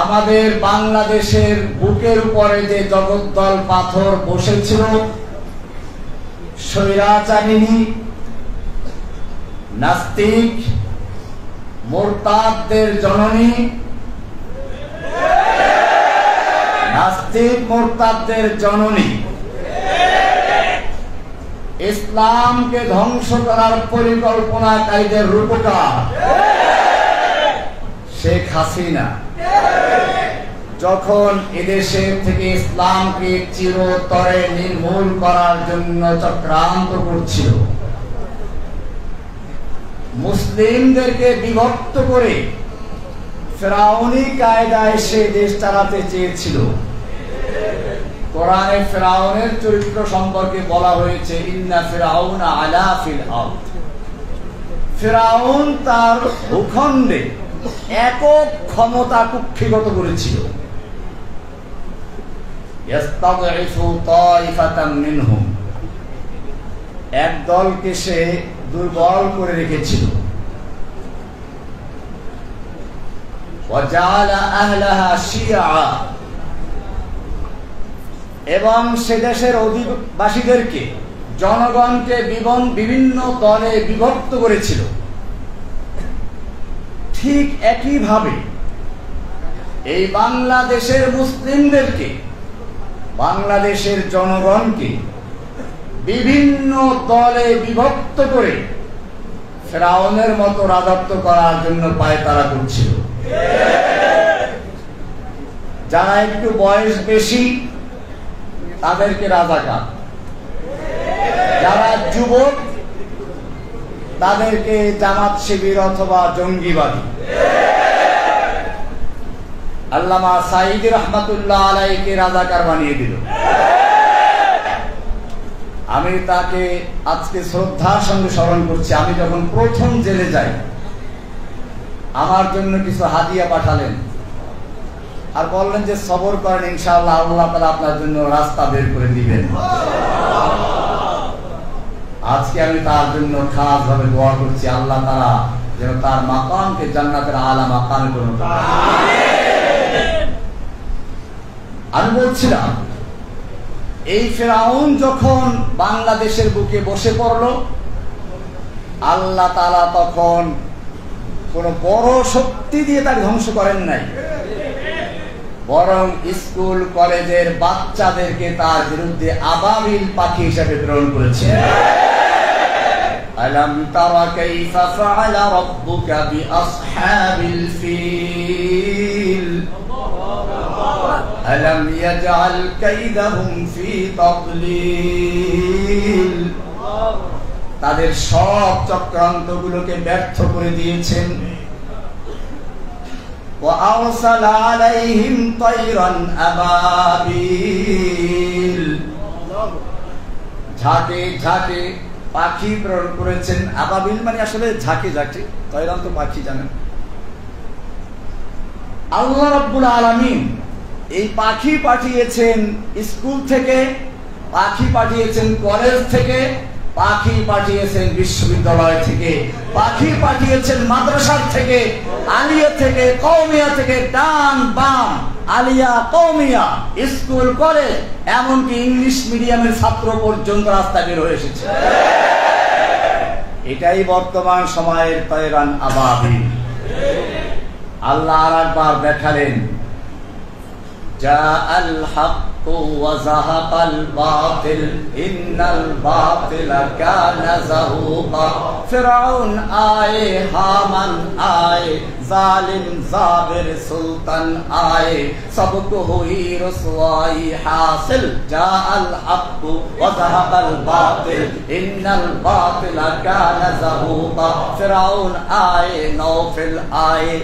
আমাদের বাংলাদেশের বুকের উপরে যে জগদ্দল পাথর বসেছিল, স্বৈরাচারিণী নাস্তিক মুরতাদদের জননী, নাস্তিক মুরতাদদের জননী, ইসলামকে ধ্বংস করার পরিকল্পনাকারীদের রূপকার শেখ হাসিনা যখন এদেশের থেকে ইসলামকে চিরতরে নির্মূল করার জন্য চক্রান্ত করছিল, মুসলিমদেরকে বিভক্ত করে ফেরাউনি কায়দায় সে দেশ চালাতে চেয়েছিল। কোরআনে ফেরাউনের চরিত্র সম্পর্কে বলা হয়েছে, ইন্না ফিরাউনা আলা ফিল আরদ। ফেরাউন তার ভূখণ্ডে একক ক্ষমতা কুক্ষিগত করেছিল। ইস্তাদঈফু তাইফাতাম মিনহুম, এক দলকে সে দুর্বল করে রেখেছিল। ওয়াজাআলা আহলাহা শিয়া, এবং সে দেশের অধিবাসীদেরকে, জনগণকে বিভিন্ন দলে বিভক্ত করেছিল। ঠিক একইভাবে এই বাংলাদেশের মুসলিমদেরকে, বাংলাদেশের জনগণকে বিভিন্ন দলে বিভক্ত করে ফেরাউনের মতো রাজত্ব করার জন্য পায়তারা করছিল। যারা একটু বয়স বেশি তাদেরকে রাজাকার, যারা যুবক তাদেরকে জামাত শিবির অথবা জঙ্গিবাদী। আল্লামা সাঈদী রহমাতুল্লাহ আলাইহিকে রাজাকার বানিয়ে দিল। আমি তাকে আজকে শ্রদ্ধার সঙ্গে স্মরণ করছি। আমি যখন প্রথম জেলে যাই, আমার জন্য কিছু হাদিয়া পাঠালেন আর বললেন যে সবর করেন, ইনশাআল্লাহ আল্লাহ তাআলা আপনার জন্য রাস্তা বের করে দিবেন। আজকে আমি তার জন্য খাস ভাবে দোয়া করছি, আল্লাহ তাআলা যেন তার মাকামকে জান্নাতের আলা মাকামে পরিণত করেন। আমি বলছিলাম, এই ফেরাউন যখন বাংলাদেশের বুকে বসে পড়ল, আল্লাহ তাআলা তখন কোন বড় শক্তি দিয়ে তাকে ধ্বংস করেন নাই, বরং স্কুল কলেজের বাচ্চাদেরকে তার বিরুদ্ধে আবাবিল পাখি হিসেবে প্রেরণ করেছেন। আলাম তারা কাইফা ফাআলা রাব্বুকা বিআসহাবিল ফিল আলাম ইয়াজআল কাইদাহুম ফি তাদলিল। তাদের সব চক্রান্তগুলোকে ব্যর্থ করে দিয়েছেন। وأرسل عليهم طيرا أبابيل, ঝাঁকে ঝাঁকে পাখি প্রেরণ করেছেন। আবাবিল মানে আসলে ঝাঁকে ঝাঁকে, তয়রান তো পাখি জানেন। আল্লাহ রাব্বুল আলামিন এই পাখি পাঠিয়েছেন স্কুল থেকে, পাখি পাঠিয়েছেন কলেজ থেকে, পাখি পাঠিয়েছেন বিশ্ববিদ্যালয় থেকে, পাখি পাঠিয়েছেন মাদ্রাসার থেকে, আলিয়া থেকে, কওমিয়া থেকে, ডান বাম, আলিয়া কওমিয়া, স্কুল কলেজ, এমনকি ইংলিশ মিডিয়ামের ছাত্র পর্যন্ত রাস্তা বের হয়ে এসেছে। এটাই বর্তমান সময়ের তয়রান আবাবিল। আল্লাহ আরেকবার দেখালেন, জাআল হক وزهق الباطل إن الباطل كان زهوقا। ফিরআউন আয়ে, হামান আয়ে, জালিম জাবির সুলতান আয়ে, সবকো হুই রসওয়াই হাসিল। জাআল হক ওয়াজাহাকাল বাতিল ইন্নাল বাতিলা কানা যাহুকা। ফিরআউন আয়ে, নওফল আয়ে,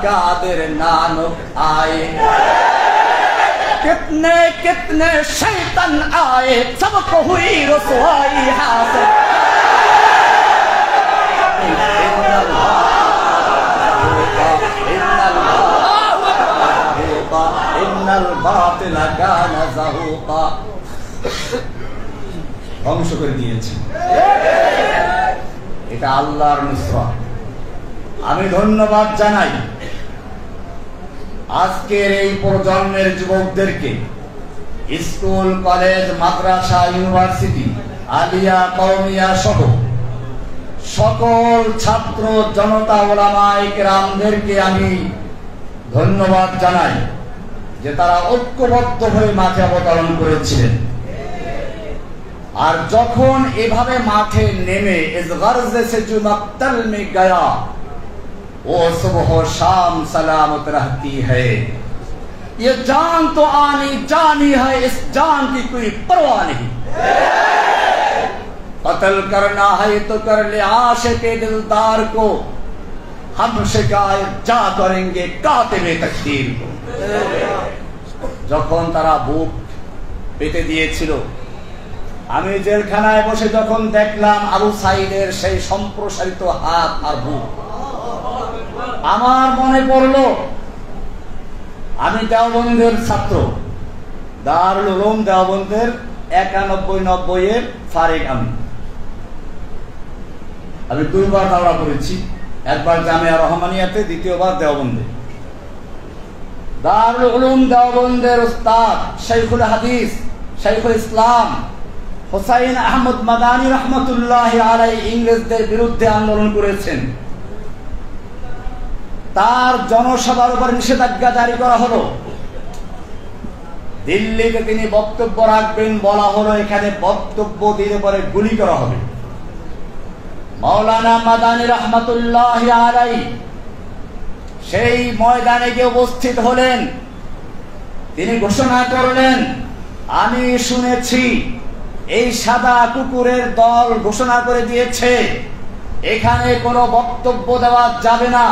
कादिर नानक आए, कितने कितने शैतान आए, सबको हुई रसवाई हासिल। इन्नल बातिल काना ज़हूक़ा। ধ্বংস করে দিয়েছে। এটা আল্লাহর নুসরাত। আমি ধন্যবাদ জানাই আজকের এই প্রজন্মের যুবকদেরকে, স্কুল, কলেজ, মাদ্রাসা, ইউনিভার্সিটি, আলিয়া, কওমিয়া সহ সকল ছাত্র জনতা, ওলামায়ে কেরামদেরকে আমি ধন্যবাদ জানাই যে তারা ঐক্যবদ্ধ হয়ে মাঠে অবতরণ করেছিলেন। আর যখন এভাবে মাঠে নেমে ইস গর্জে সে জো মক্তল মে গয়া ও সুবহ শাম সলামত রহতি है ये जान तो आनी जानी है इस जान की कोई परवाह नहीं कत्ल करना है तो कर ले आशिक़े दिलदार को हम शिकायत जा करेंगे कातिबे तकदीर को। যখন তারা বুক পেতে দিয়েছিল, আমি জেলখানায় বসে যখন দেখলাম আবু সাইদের সেই সম্প্রসারিত হাত আর বুক, আমার মনে পড়ল আমি দেওবন্দের ছাত্র, দারুল উলুম দেওবন্দের 91-90 এর ফারিক। আমি দুইবার দাওরা করেছি, একবার জামিয়া রহমানিয়াতে, দ্বিতীয়বার দেওবন্দে। দারুল উলুম দেওবন্দের উস্তাদ শাইখুল হাদিস শাইখুল ইসলাম হুসাইন আহমদ মাদানী রহমতুল্লাহি আলাইহি ইংরেজদের বিরুদ্ধে আন্দোলন করেছেন। তার জনসভার উপর নিষেধাজ্ঞা জারি করা হলো। দিল্লিতে তিনি বক্তব্য রাখবেন, বলা হলো এখানে বক্তব্য দিলে পরে গুলি করা হবে। মাওলানা মাদানী রহমতুল্লাহি আলাইহি সেই ময়দানে গিয়ে উপস্থিত হলেন। তিনি ঘোষণা করলেন, আমি শুনেছি এই সাদা কুকুরের দল ঘোষণা করে দিয়েছে এখানে কোনো বক্তব্য দেওয়া যাবে না,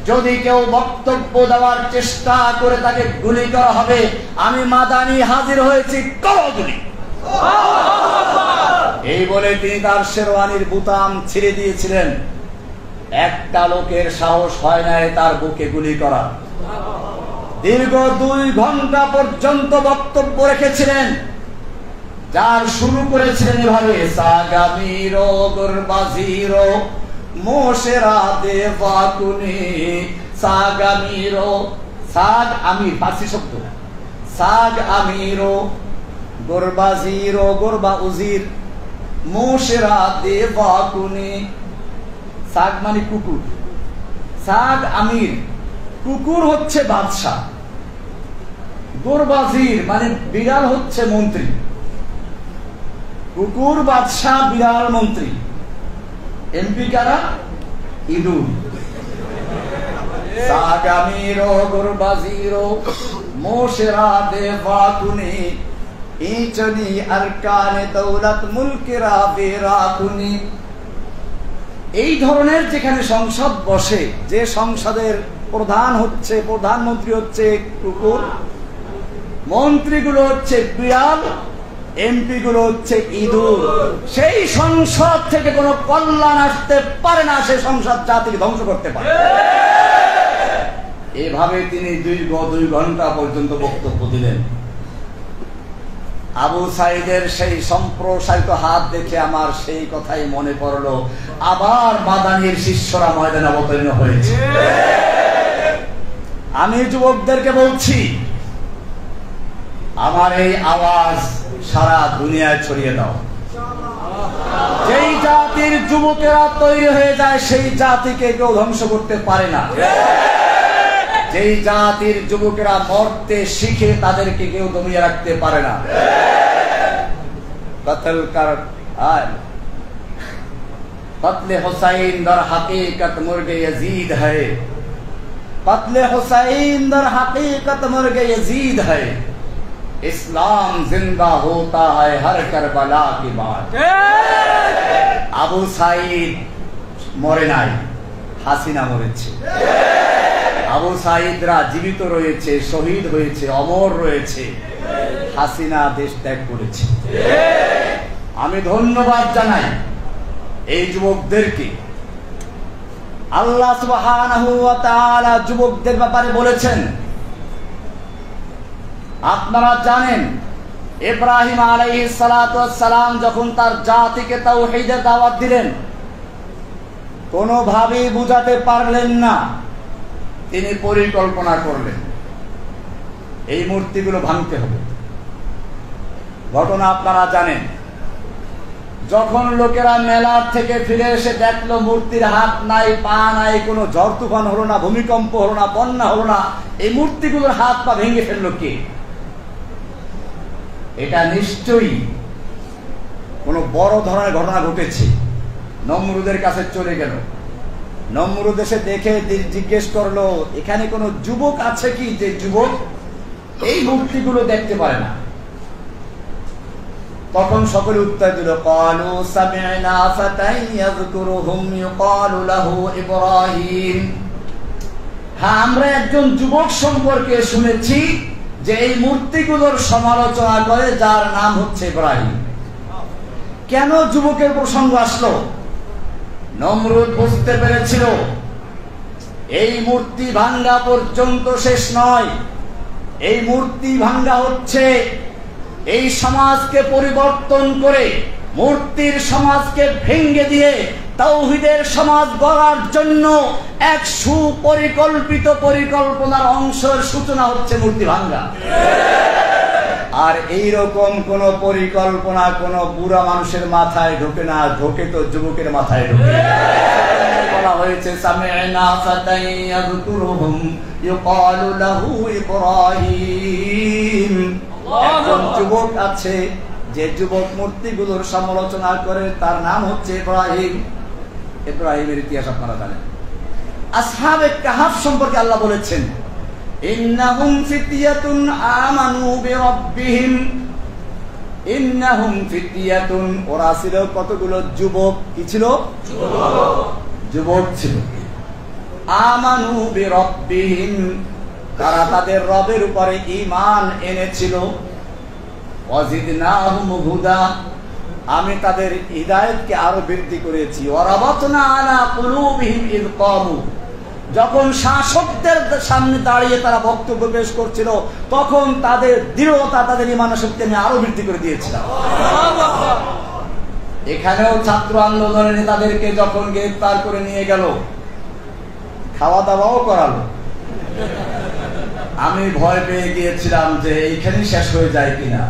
যদি কেউ বক্তব্য দেওয়ার চেষ্টা করে তাকে গুলি করা হবে। আমি মাদানী হাজির হয়েছি, করো গুলি। এই বলে তিনি তার শেরওয়ানির বুতাম ছিঁড়ে দিয়েছিলেন। একটা লোকের সাহস হয় না তার বুকে গুলি করা। দীর্ঘ 2 ঘন্টা পর্যন্ত বক্তব্য রেখেছিলেন, যার শুরু করেছিলেন এভাবে, সাগামিরো গুরবাজিরো মোশেরা দেবাকুনি সাগামিরো, সাগ আমির ফার্সি শব্দ, সাগ আমিরো গুরবাজিরো, গুরবা উজির, মোশেরা দেবাকুনি। সাগ মানে কুকুর, সাগ আমির, কুকুর হচ্ছে বাদশাহ, গুরবাজির মানে বিড়াল হচ্ছে মন্ত্রী। কুকুর বাদশাহ, বিড়াল মন্ত্রী। এমপি কারা? ইঁদুর। সাগামিরো গুরবাজিরো মোশেরা দেবাকুনি ইচনি আরকানে দৌলত মুলকেরা বেরাকুনি। এই ধরনের যেখানে সংসদ বসে, যে সংসদের প্রধান হচ্ছে, প্রধানমন্ত্রী হচ্ছে কুকুর, মন্ত্রীগুলো হচ্ছে বিড়াল, এমপি গুলো হচ্ছে ইঁদুর, সেই সংসদ থেকে কোনো কল্যাণ আসতে পারে না, সেই সংসদ জাতিকে ধ্বংস করতে পারে। এভাবে তিনি 2 ঘন্টা পর্যন্ত বক্তব্য দিলেন। আবু সাইদের সেই সম্প্রসারিত হাত দেখে আমার সেই কথাই মনে পড়লো, আবার মাদানীর শিষ্যরা ময়দানে অবতীর্ণ হয়েছে। আমি যুবকদেরকে বলছি, আমার এই আওয়াজ সারা দুনিয়ায় ছড়িয়ে দাও। যেই জাতির যুবকেরা তৈরি হয়ে যায়, সেই জাতিকে কেউ ধ্বংস করতে পারে না। যেই জাতির যুবকেরা মরতে শিখে, তাদেরকে কেউ দমিয়ে রাখতে পারে না। কতলে হুসাইন দর হकीकत মুরগে यजीद है, कत्ले हुसैन दर हकीकत मुर्गे यजीद है, इस्लाम जिंदा होता है हर करबला की बात। আবু সাইদ মরে নাই, হাসিনা মরেছে। আবু সাইদরা জীবিত রয়েছে, শহীদ হয়েছে, অমর রয়েছে। হাসিনা দেশ ত্যাগ করেছে। আমি ধন্যবাদ জানাই এই যুবকদেরকে। আল্লাহ সুবহানাহু ওয়া তাআলা যুবকদের ব্যাপারে বলেছেন, আপনারা জানেন ইব্রাহিম আলাইহিস সালাতু ওয়াস সালাম যখন তার জাতিকে তাওহীদের দাওয়াত দিলেন, কোনোভাবেই বুঝাতে পারলেন না। তিনি পরিকল্পনা করলেন এই মূর্তিগুলো ভাঙতে হবে। ঘটনা আপনারা জানেন, যখন লোকেরা মেলার থেকে ফিরে এসে দেখলো মূর্তির হাত নাই, পা নাই, কোনো ঝড় তুফান হলো না, ভূমিকম্প হলো না, বন্যা হলো না, এই মূর্তিগুলোর হাত পা ভেঙে ফেললো কে? এটা নিশ্চয়ই কোনো বড় ধরনের ঘটনা ঘটেছে। নমরুদের কাছে চলে গেল। নমরুদ এসে দেখে জিজ্ঞেস করলো, এখানে কোনো যুবক আছে কি যে যুবক এই মূর্তিগুলো দেখতে পারে না? তখন সকলে উত্তর দিল, ক্বালু সামি'না ফাতান ইয়াযকুরুহুম ইউকালু লাহু ইব্রাহিম। হ্যাঁ, আমরা একজন যুবক সম্পর্কে শুনেছি যে এই মূর্তিগুলোর সমালোচনা করে, যার নাম হচ্ছে ইব্রাহিম। কেন যুবকের প্রসঙ্গ আসলো? নমরুদ বুঝতে পেরেছিল এই মূর্তি ভাঙ্গা পর্যন্ত শেষ নয়। এই মূর্তি ভাঙ্গা হচ্ছে এই সমাজকে পরিবর্তন করে, মূর্তির সমাজকে ভেঙে দিয়ে তাওহীদের সমাজ গড়ার জন্য এক সুপরিকল্পিত পরিকল্পনার অংশের সূচনা হচ্ছে মূর্তি ভাঙ্গা। আর এইরকম কোন পরিকল্পনা কোন বুড়া মানুষের মাথায় ঢোকে না, ঢোকে তো যুবকের মাথায় ঢোকে। বলা হয়েছে সামি'না ফাতান ইয়াযকুরুহুম ইউকালু লাহু ইব্রাহিম। একজন যুবক আছে যে যুবক মূর্তিগুলোর সমালোচনা করে, তার নাম হচ্ছে ইব্রাহিম। ইব্রাহিমের ইতিহাস আপনারা জানেন। আসহাবে কাহাফ সম্পর্কে আল্লাহ বলেছেন, ইন্নাহুম ফিতয়াতুন আমানু বিরাব্বিহিম। ইন্নাহুম ফিতয়াতুন, ওরা ছিল কতগুলো যুবক। কি ছিল? যুবক ছিল। আমানু বিরাব্বিহিম, তারা তাদের রবের উপরে ঈমান এনেছিল। ওয়াজিদনাহুম হুদা, আমি তাদের হিদায়াতকে আরো বৃদ্ধি করেছি। ওয়ারাবাতনা আলা কুলুবিহিম ইয ক্বামু, যখন শাসকদের সামনে দাঁড়িয়ে তারা বক্তব্য পেশ করছিল, তখন তাদের দৃঢ়তা, তাদের ঈমানের শক্তি আমি আরো বৃদ্ধি করে দিয়েছিলাম। এখানেও ছাত্র আন্দোলনের নেতাদেরকে যখন গ্রেফতার করে নিয়ে গেল, খাওয়া দাওয়াও করালো। আমি ভয় পেয়ে গিয়েছিলাম যে এইখানেই শেষ হয়ে যায় কিনা,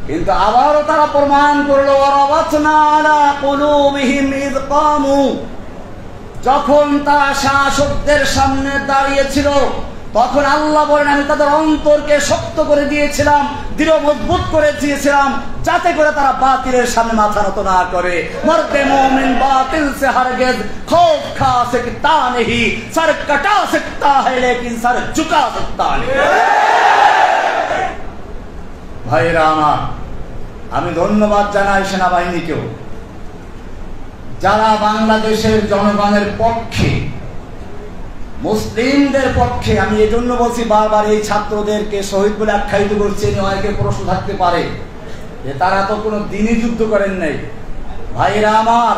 কিন্তু আবারও তারা প্রমাণ করলো, ওয়ারাবাতনা আলা কুলুবিহিম ইয ক্বামু, যখন তারা শাসকদের সামনে দাঁড়িয়েছিল, তখন আল্লাহ বলেন আমি তাদের অন্তরকে শক্ত করে দিয়েছিলাম, দৃঢ় মজবুত করে দিয়েছিলাম, যাতে করে তারা বাতিলের সামনে মাথা নত না করে। মরতে মুমিন বাতিল সে হরগিজ খৌফ খা सकता नहीं, सर कटा सकता है लेकिन सर झुका सकता नहीं। ভাইরা আমার, আমি ধন্যবাদ জানাই সেনাবাহিনীকেও, যারা বাংলাদেশের জনগণের পক্ষে, মুসলিমদের পক্ষে। আমি এই জন্য বলছি বারবার, এই ছাত্রদেরকে শহীদ বলে আখ্যায়িত করছে, অনেকে প্রশ্ন থাকতে পারে যে তারা তো কোনো দিনই যুদ্ধ করেন নাই। ভাইরা আমার,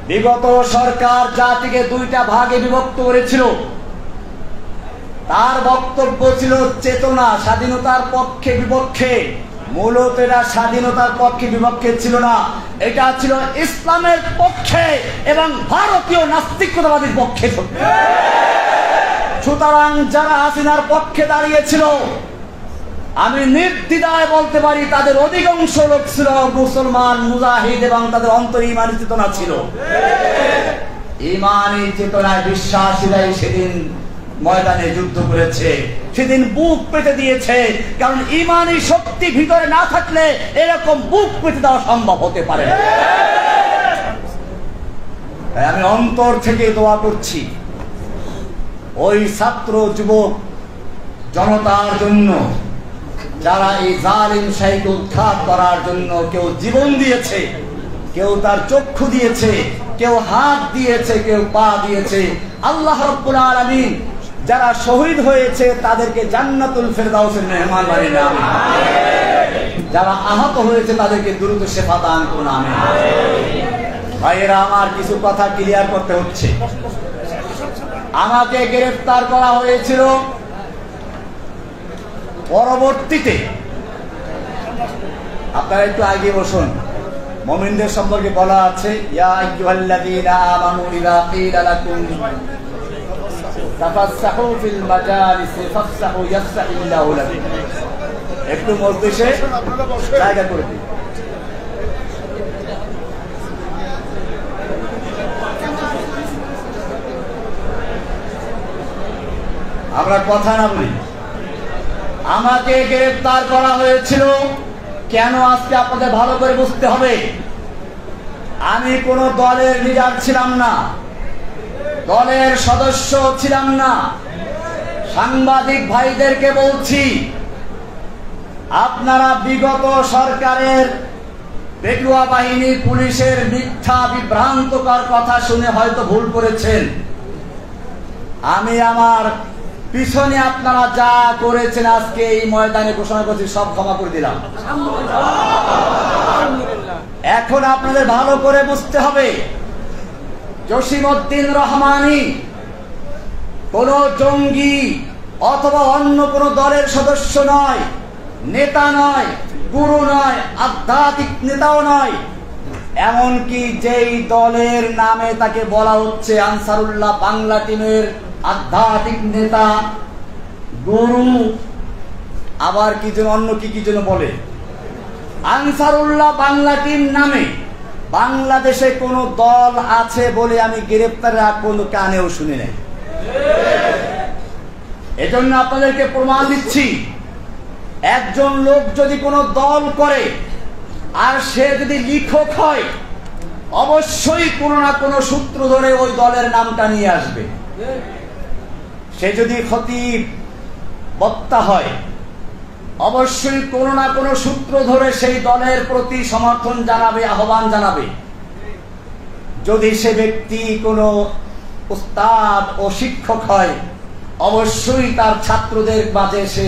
বিগত সরকার জাতিকে দুইটা ভাগে বিভক্ত করেছিল। তার বক্তব্য ছিল চেতনা, স্বাধীনতার পক্ষে বিপক্ষে। মূলত এটা স্বাধীনতার পক্ষে বিপক্ষে ছিল না, এটা ছিল ইসলামের পক্ষে এবং ভারতীয় নাস্তিকতাবাদীর পক্ষে। সুতরাং যারা হাসিনার পক্ষে দাঁড়িয়েছিল, আমি নির্দ্বিধায় বলতে পারি তাদের অধিকাংশ লোক ছিল মুসলমান, মুজাহিদ, এবং তাদের অন্তরে ঈমানী চেতনা ছিল। ঈমানী চেতনায় বিশ্বাসীরাই সেদিন ময়দানে যুদ্ধ করেছে, সেদিন বুক পেতে দিয়েছে। কারণ ঈমানী শক্তি ভিতরে না থাকলে এরকম বুক পেতে দেওয়া সম্ভব হতে পারে না। তাই আমি অন্তর থেকে দোয়া করছি ওই ছাত্র যুবক জনতার জন্য, যারা এই জালিম শাহীকে উৎখাত করার জন্য কেউ জীবন দিয়েছে, কেউ তার চক্ষু দিয়েছে, কেউ হাত দিয়েছে, কেউ পা দিয়েছে। আল্লাহ রাব্বুল আলামিন যারা শহীদ হয়েছে তাদেরকে জান্নাতুল ফেরদাউসের মেহমান বানিয়ে নেন। যারা আহত হয়েছে তাদেরকে দ্রুত শিফা দান করুন। আমিন। ভাইয়েরা আমার, কিছু কথা ক্লিয়ার করতে হচ্ছে। আমাকে গ্রেফতার করা হয়েছিল, পরবর্তীতে আপনারা একটু আগে বসুন, মুমিনদের সম্পর্কে বলা আছে, ইয়া আইয়ুহাল্লাযীনা আমানু ইযা ক্বিলা লাকুম তাফাসসাহু ফিল মাজালিসি ফাফসাহু ইয়াফসাহিল্লাহু লাকুম। একটু মজলিসে জায়গা করে দিন। আমরা কথা না বলি। আমাকে গ্রেফতার করা হয়েছিল কেন, আজকে আপনাদের ভালো করে বুঝতে হবে। আমি কোন দলের লিডার ছিলাম না, দলের সদস্য ছিলাম না। সাংবাদিক ভাইদেরকে বলছি, আপনারা বিগত সরকারের পেটুয়া বাহিনী, পুলিশের মিথ্যা বিভ্রান্তকর কথা শুনে হয়তো ভুল করেছেন। আমি আমার পিছনে আপনারা যা করেছেন আজকে এই ময়দানে ঘোষণা করছি, সব ক্ষমা করে দিলাম। এখন আপনাদের ভালো করে বুঝতে হবে, জসিমউদ্দিন রহমানী কোন জঙ্গি অথবা অন্য কোন দলের সদস্য নয়, নেতা নয়, গুরু নয়, আধ্যাত্মিক নেতাও নয়। এমনকি যেই দলের নামে তাকে বলা হচ্ছে আনসারুল্লাহ বাংলা টিমের আধ্যাত্মিক নেতা, গুরু, আবার কি যেন অন্য কি যেন বলে, আনসারুল্লাহ বাংলা টিম নামে বাংলাদেশে কোন দল আছে বলে আমি গ্রেফতারের আগ পর্যন্ত কানেও শুনি নাই। এজন্য আপনাদেরকে প্রমাণ দিচ্ছি, একজন লোক যদি কোনো দল করে আর সে যদি লিখক হয়, অবশ্যই কোনো না কোনো সূত্র ধরে ওই দলের নামটা নিয়ে আসবে। সে যদি খতিব বক্তা হয়, অবশ্যই কোনো না কোনো সূত্র ধরে সেই দলের প্রতি সমর্থন জানাবে, আহ্বান জানাবে। যদি সে ব্যক্তি কোনো উস্তাদ ও শিক্ষক হয়, অবশ্যই তার ছাত্রদের মাঝে সে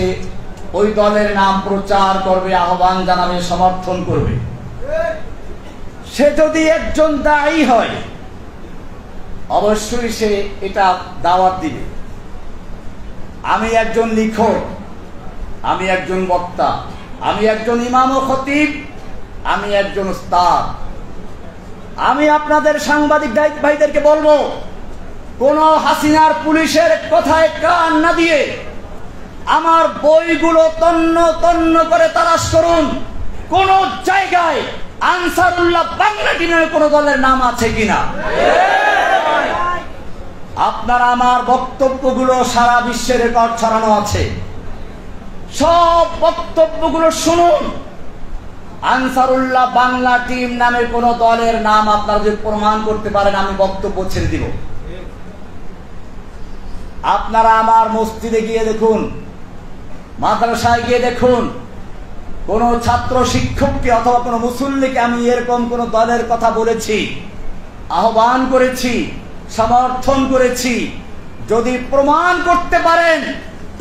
ওই দলের নাম প্রচার করবে, আহ্বান জানাবে, সমর্থন করবে। সে যদি একজন দায়ী হয়, অবশ্যই সে এটা দাওয়াত দিবে। আমি একজন লিখক, আমি একজন বক্তা, আমি একজন ইমাম ও খতিব, আমি একজন উস্তাদ। আমি আপনাদের সাংবাদিক ভাইদেরকে বলবো, কোন হাসিনার পুলিশের কথায় কান না দিয়ে আমার বইগুলো তন্ন তন্ন করে তালাশ করুন, কোন জায়গায় আনসারুল্লাহ বাংলা টিমের কোন দলের নাম আছে কিনা। আপনারা আমার বক্তব্যগুলো সারা বিশ্বের রেকর্ড ছড়ানো আছে, সব বক্তব্যগুলো শুনুন। আনসারুল্লাহ বাংলা টিম নামে কোন দলের নাম আপনারা যদি প্রমাণ করতে পারেন, আমি বক্তব্য ছেড়ে দিব। আপনারা আমার মসজিদে গিয়ে দেখুন, মাদ্রাসায় গিয়ে দেখুন, কোন ছাত্র শিক্ষককে অথবা কোন মুসল্লিকে আমি এরকম কোন দলের কথা বলেছি, আহ্বান করেছি, সমর্থন করেছি। যদি প্রমাণ করতে পারেন,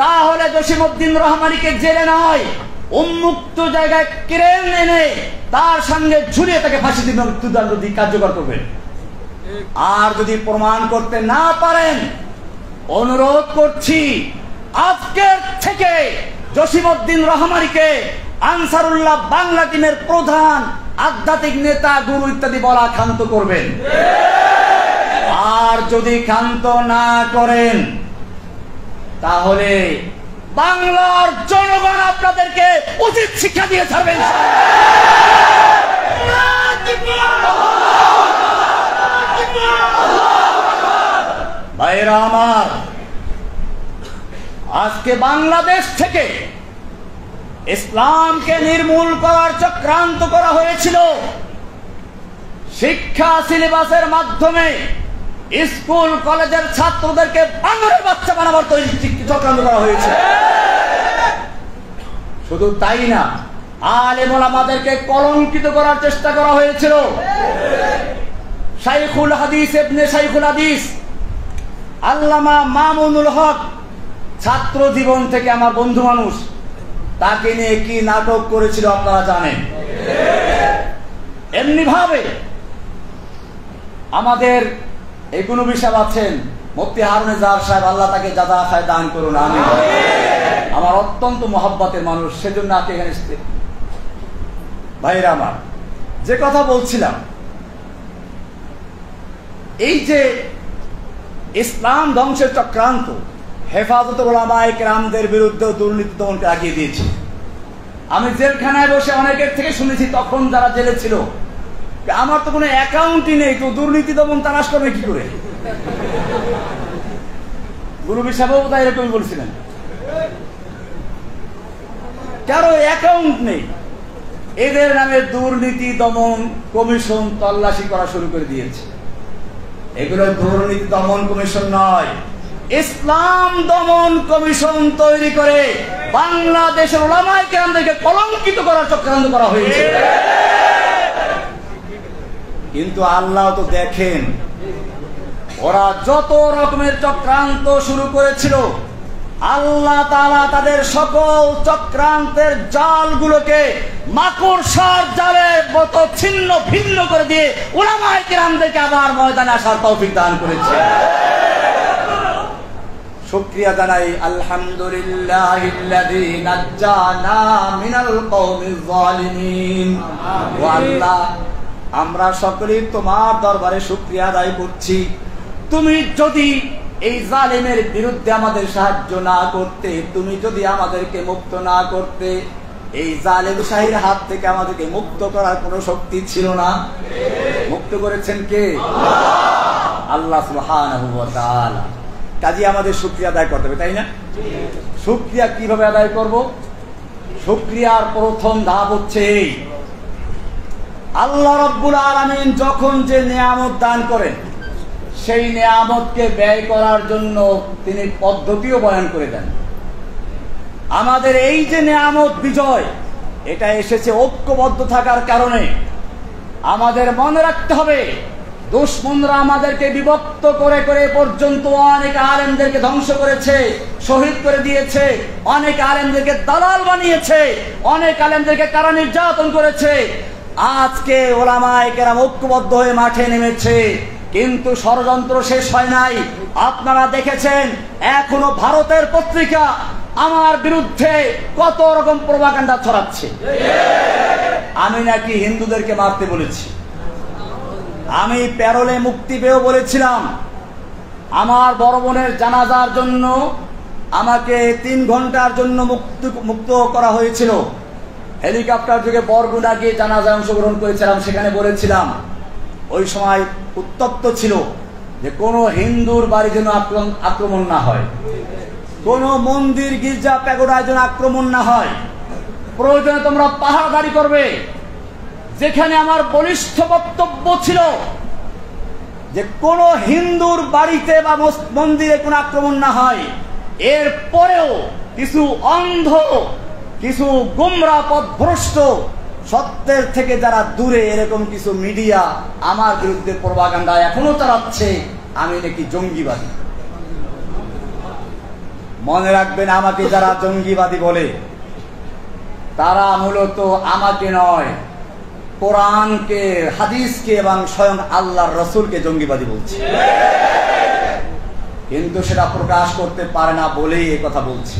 তাহলে জসিমউদ্দিন রহমানীকে জেলে নয়, উন্মুক্ত জায়গায় ক্রেন এনে তার সঙ্গে ঝুলিয়ে তাকে ফাঁসি দিয়ে মৃত্যুদণ্ড কার্যকর করবেন। আর যদি প্রমাণ করতে না পারেন, অনুরোধ করছি আজকের থেকে জসিমউদ্দিন রহমানীকে আনসারুল্লাহ বাংলা টিমের প্রধান, আধ্যাত্মিক নেতা, গুরু ইত্যাদি বলা ক্ষান্ত করবেন। আর যদি ক্ষান্ত না করেন, তাহলে বাংলার জনগণ আপনাদেরকে উচিত শিক্ষা দিয়ে ছাড়বেন। ভাইরা আমার, আজকে বাংলাদেশ থেকে ইসলামকে নির্মূল করার চক্রান্ত করা হয়েছিল। শিক্ষা সিলেবাসের মাধ্যমে স্কুল কলেজের ছাত্রদেরকে বাংলার বাচ্চা বানাবার চক্রান্ত করা হয়েছে। শুধু তাই না, আলেম ওলামাদেরকে কলঙ্কিত করার চেষ্টা করা হয়েছিল। শাইখুল হাদিস, ইবনে শাইখুল হাদিস আল্লামা মামুনুল হক, ছাত্র জীবন থেকে আমার বন্ধু মানুষ, তাকে নিয়ে কি নাটক করেছিল আপনারা জানেন। এমনি ভাবে আমাদের এই কোন বিষয় আছেন মুফতি হারুন জাহার সাহেব, আল্লাহ তাকে জাযা খায় দান করুন, আমিন। আমার অত্যন্ত মহব্বতের মানুষ, সেজন্য আপনি এখানে এসেছেন। ভাইরা আমার, যে কথা বলছিলাম, এই যে ইসলাম ধ্বংসের চক্রান্ত হেফাজতুল উলামায়ে কেরামদের বিরুদ্ধে দুর্নীতি দমনকে আগিয়ে দিয়েছে। আমি জেলখানায় বসে অনেকের থেকে শুনেছি, তখন যারা জেলে ছিল, আমার তো কোনো অ্যাকাউন্টই নেই, তো দুর্নীতি দমন তালাশ করবে কি করে? গুরুবি সাহেবও তাই এরকমই বলছিলেন, কারো অ্যাকাউন্ট নেই। এদের নামে দুর্নীতি দমন কমিশন তল্লাশি করা শুরু করে দিয়েছে। এগুলো দুর্নীতি দমন কমিশন নয়, ইসলাম দমন কমিশন তৈরি করে বাংলাদেশের উলামায়ে কেরামদেরকে কলঙ্কিত করার চক্রান্ত করা হয়েছে। কিন্তু আল্লাহ তো দেখেন, ওরা যত রকমের চক্রান্ত শুরু করেছিল, আল্লাহ তাআলা তাদের সকল চক্রান্তের জালগুলোকে মাকড়সার জালের মতো ছিন্ন ভিন্ন করে দিয়ে উলামায়ে কেরামদেরকে আবার ময়দানে আসার তৌফিক দান করেছে। শুকরিয়া জানাই আলহামদুলিল্লাহিল্লাযী নাজ্জানা মিনাল কওমিজ জালিমিন। ও আল্লাহ, আমরা সকলেই তোমার দরবারে শুকরিয়া আদায় করছি। তুমি যদি এই জালিমের বিরুদ্ধে আমাদের সাহায্য না করতে, তুমি যদি আমাদেরকে মুক্ত না করতে, এই জালেম শাহীর হাত থেকে আমাদেরকে মুক্ত করার কোনো শক্তি ছিল না। মুক্ত করেছেন কে? আল্লাহ সুবহানাহু ওয়া তাআলা। কাজে আমাদের শুকরিয়া আদায় করতে হবে, তাই না? শুকরিয়া কিভাবে আদায় করব? শুকরিয়ার প্রথম ধাপ হচ্ছে এই, আল্লাহ রাব্বুল আলামিন যখন যে নিয়ামত দান করেন, সেই নিয়ামতকে ব্যয় করার জন্য তিনি পদ্ধতিও বয়ান করে দেন। আমাদের এই যে নিয়ামত বিজয়, এটা এসেছে ঐক্যবদ্ধ থাকার কারণে। আমাদের মনে রাখতে হবে, দুশমনরা আমাদেরকে বিভক্ত করে করে পর্যন্ত অনেক আলেমদেরকে ধ্বংস করেছে, শহীদ করে দিয়েছে, অনেক আলেমদেরকে দালাল বানিয়েছে, অনেক আলেমদেরকে কারা নির্যাতন করেছে। আজকে উলামায়ে কেরাম ঐক্যবদ্ধ হয়ে মাঠে নেমেছে, কিন্তু ষড়যন্ত্র শেষ হয় নাই। আপনারা দেখেছেন, এখনো ভারতের পত্রিকা আমার বিরুদ্ধে কত রকম প্রোপাগান্ডা ছড়াচ্ছে। আমি নাকি হিন্দুদেরকে মারতে বলেছি, আমি প্যারোলে মুক্তি পেয়েও বলেছিলাম। আমার বড় বোনের জানাজার জন্য আমাকে 3 ঘন্টার জন্য মুক্ত করা হয়েছিল। হেলিকপ্টার যোগে বরগুনা গিয়ে জানাজায় অংশগ্রহণ করেছিলাম। সেখানে বলেছিলাম, ওই সময় উত্তপ্ত ছিল যে কোনো হিন্দুর বাড়ি যেন আক্রমণ না হয়, কোন মন্দির গির্জা প্যাগোডায় যেন আক্রমণ না হয়, প্রয়োজনে তোমরা পাহারাদারি করবে। যেখানে আমার বলিষ্ঠ বক্তব্য ছিল যে কোন হিন্দুর বাড়িতে বা মন্দিরে কোনো আক্রমণ না হয়, এরপরেও কিছু অন্ধ, কিছু গোমরা পথভ্রষ্ট, সত্যের থেকে যারা দূরে, এরকম কিছু মিডিয়া আমার বিরুদ্ধে প্রোপাগান্ডা এখনো চালাচ্ছে আমি নাকি জঙ্গিবাদী। মনে রাখবেন, আমাকে যারা জঙ্গিবাদী বলে, তারা মূলত আমাকে নয়, কোরআনকে, হাদিসকে এবং স্বয়ং আল্লাহর রাসূলকে জঙ্গিবাদী বলছে। কিন্তু সেটা প্রকাশ করতে পারে না বলেই এই কথা বলছে।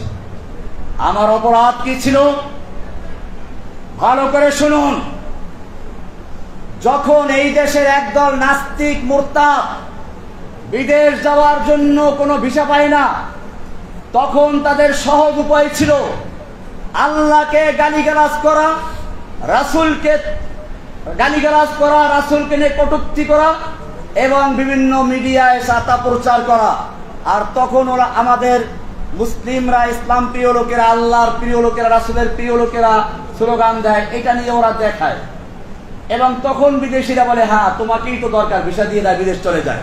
আমার অপরাধ কি ছিল? ভালো করে শুনুন। যখন এই দেশের একদল নাস্তিক মুরতাদ বিদেশ যাওয়ার জন্য কোনো ভিসা পায় না, তখন তাদের সহজ উপায় ছিল আল্লাহকে গালিগালাজ করা, রাসূলকে গালিগালাজ করা, রাসূলকে নিয়ে কটূক্তি করা এবং বিভিন্ন মিডিয়ায় সাতা প্রচার করা। আর তখন ওরা, আমাদের মুসলিমরা, ইসলাম প্রিয় লোকেরা, আল্লাহর প্রিয় লোকেরা, রাসূলের প্রিয় লোকেরা স্লোগান দেয়, এটা নিয়ে ওরা দেখায়। এবং তখন বিদেশিরা বলে, হ্যাঁ তোমাকেই তো দরকার, ভিসা দিয়ে দেয়, বিদেশ চলে যায়।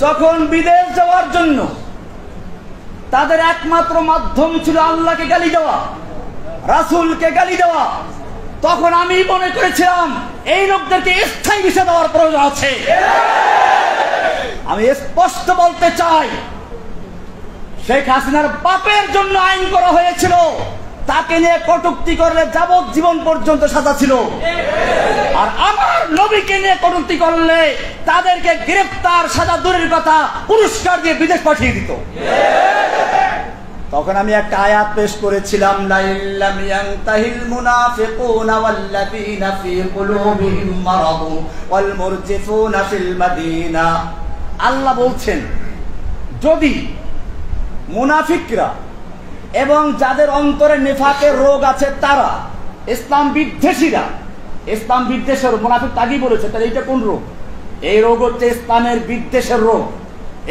যখন বিদেশ যাওয়ার জন্য তাদের একমাত্র মাধ্যম ছিল আল্লাহকে গালি দেওয়া, রাসূলকে গালি দেওয়া, তখন আমি মনে করেছিলাম এই লোকদেরকে স্থায়ী ভিসা দেওয়ার প্রয়োজন আছে। আমি স্পষ্ট বলতে চাই, শেখ হাসিনার বাপের জন্য আইন করা হয়েছিল, তাকে নিয়ে কটূক্তি করলে যাবজ্জীবন পর্যন্ত সাজা ছিল। আর আমার নবীকে নিয়ে কটূক্তি করলে তাদেরকে গ্রেফতার, সাজা দূরের কথা, পুরস্কার দিয়ে বিদেশ পাঠিয়ে দিত। তখন আমি একটা আয়াত পেশ করেছিলাম, লা ইল্লাম ইয়ানতাহিল মুনাফিকুনা ওয়াল্লাযীনা ফী কুলুবিহিম মারাদু ওয়াল মুরজিফুনা ফিল মাদিনা। আল্লাহ বলছেন, যদি মুনাফিকরা এবং যাদের অন্তরে নিফাকের রোগ আছে তারা, ইসলাম বিদ্বেষীরা, ইসলাম বিদ্বেষের মুনাফিক আগেই বলেছে, তাহলে এটা কোন রোগ? এই রোগ হচ্ছে ইসলামের বিদ্বেষের রোগ,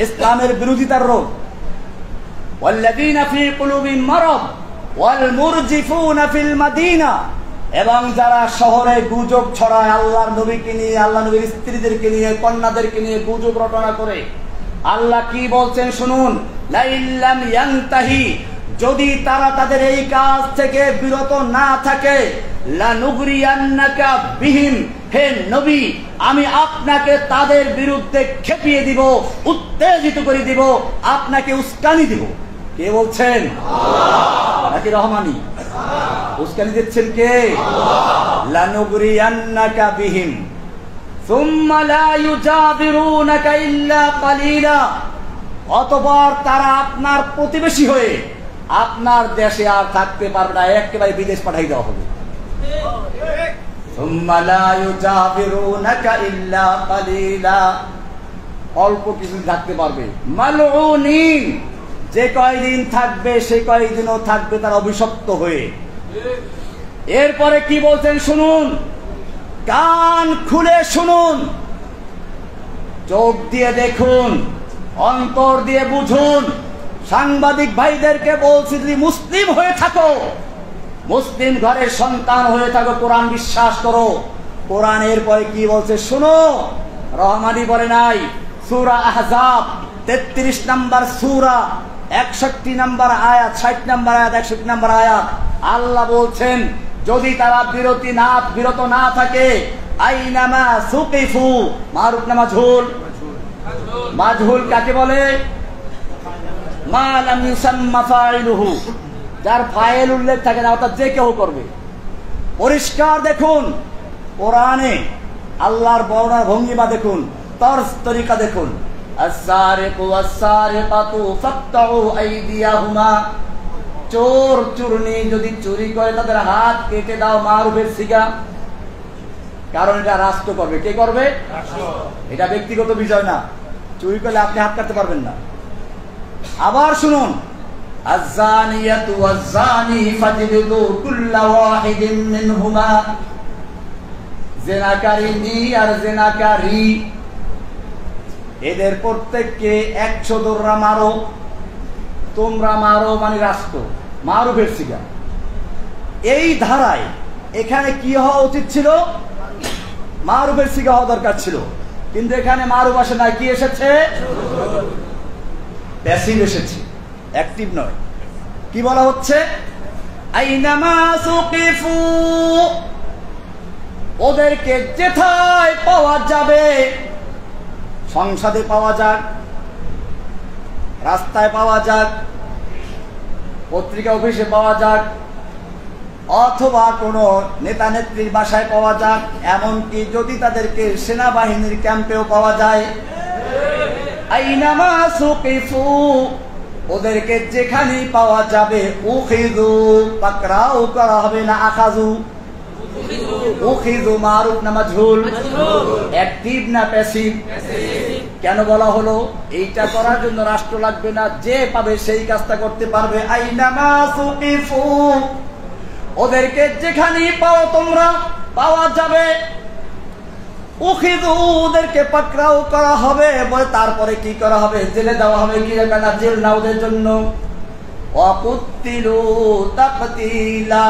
ইসলামের বিরোধিতার রোগ। ওয়াল্লাযীনা ফী কুলুবিহিম মারাদ ওয়াল মুরজিফুনা ফিল মাদিনা, এবং যারা শহরে গুজব ছড়ায় আল্লাহর নবীকে নিয়ে, আল্লাহ নবীর স্ত্রীদেরকে নিয়ে, কন্যাদেরকে নিয়ে গুজব রটনা করে। আল্লাহ কি বলছেন শুনুন, লা ইল্লাম ইয়ানতাহি, যদি তারা তাদের এই কাজ থেকে বিরত না থাকে, লানুগরিয়ান্নাকা বিহিম, হে নবী আমি আপনাকে তাদের বিরুদ্ধে খেপিয়ে দিব, উত্তেজিত করে দিব, আপনাকে উস্কানি দিব। কে বলছেন? আল্লাহ নাকি রহমানি? উস্কানি দিচ্ছেন কে? লানুগরিয়ান্নাকা বিহিম সুম্মা লা ইউজাবিরুনাকা ইল্লা কালিলা, অতঃপর তারা আপনার প্রতিবেশী হয়ে আপনার দেশে আর থাকতে পারবে না, একেবারে বিদেশ পাঠাই দেওয়া হবে। সুম্মা লা ইউজাবিরুনাকা ইল্লা কালিলা, অল্প কিছু থাকতে পারবে। মালউনিন, যে কয়দিন থাকবে সে কয়দিনও থাকবে তার অভিশপ্ত হয়ে। এরপরে কি বলছেন শুনুন, কান খুলে শুনুন, চোখ দিয়ে দেখুন, অন্তর দিয়ে বুঝুন। সাংবাদিক ভাইদেরকে বলছি, যদি মুসলিম হয়ে থাকো, মুসলিম ঘরের সন্তান হয়ে থাকো, কোরআন বিশ্বাস করো। কোরআন এরপরে কি বলছে শুনো, রহমানি বলে নাই, সূরা আহজাব 33 নম্বর সূরা 61 নম্বর আয়াত, 60 নম্বর আয়াত, 61 নম্বর আয়াত। আল্লাহ বলছেন, যদি তারা বিরত না থাকে, আইনামা সুকিফু, মারুফ না মাজহুল? মাজহুল কাকে বলে? মা লাম ইউসাম্মা ফাইলুহু, যার ফাইল উল্লেখ থাকে না, অর্থাৎ যে কেউ করবে। পরিষ্কার দেখুন কোরআনে আল্লাহর বর্ণনার ভঙ্গিমা দেখুন, তরজ তরিকা দেখুন। আস-সারিকু ওয়াস-সারিকাতু ফাকতাউ আইদিয়াহুমা, চোর চুরনি যদি চুরি করে তাদের হাত কেটে দাও, মারুফের সিগা। কারণ এটা রাষ্ট্র করবে। কে করবে? রাষ্ট্র। এটা ব্যক্তিগত বিষয় না, চুরি করলে আপনি হাত কাটতে পারবেন না। আবার শুনুন, আয-যানিয়াতু ওয়াজ-যানি ফাজলিদু কুল্লা ওয়াহিদিন মিনহুমা, জিনাকারিনী আর জিনাকারী এদের প্রত্যেককে 100 দোররা মারো। তোমরা মারো মানে রাষ্ট্র, মারুফের সিগা। এই ধারায় এখানে কি হওয়া উচিত ছিল? মারুফের সিগা হওয়া দরকার ছিল, কিন্তু এখানে মারুফ আসে না, কি এসেছে? প্যাসিভ এসেছে, অ্যাক্টিভ নয়। কি বলা হচ্ছে? আইনামা সুকিফু, ওদেরকে যেথায় পাওয়া যাবে, সংসদে পাওয়া যাক, রাস্তায় পাওয়া যাক, পত্রিকা অফিসে পাওয়া যাক, অথবা কোনো নেতা নেত্রীর বাসায় পাওয়া যাক, এমনকি যদি তাদেরকে সেনাবাহিনীর ক্যাম্পেও পাওয়া যায়, আইনামা সুকিফু, ওদেরকে যেখানেই পাওয়া যাবে, উখিযু, পাকড়াও করা হবে না, আখাযু। উখিযু মারুফ না মাজহুল? অ্যাক্টিভ না প্যাসিভ? কেন বলা হলো? এইটা করার জন্য রাষ্ট্র লাগবে না, যে পাবে সেই কাজটা করতে পারবে। আইনামা সুকিফু, ওদেরকে যেখানেই পাও তোমরা, পাওয়া যাবে, উখিযু, ওদেরকে পাকড়াও করা হবে। বলে তারপরে কি করা হবে? জেলে দেওয়া হবে। কি না জেল না ওদের জন্য? ওয়াকুতিলু তাকতিলা,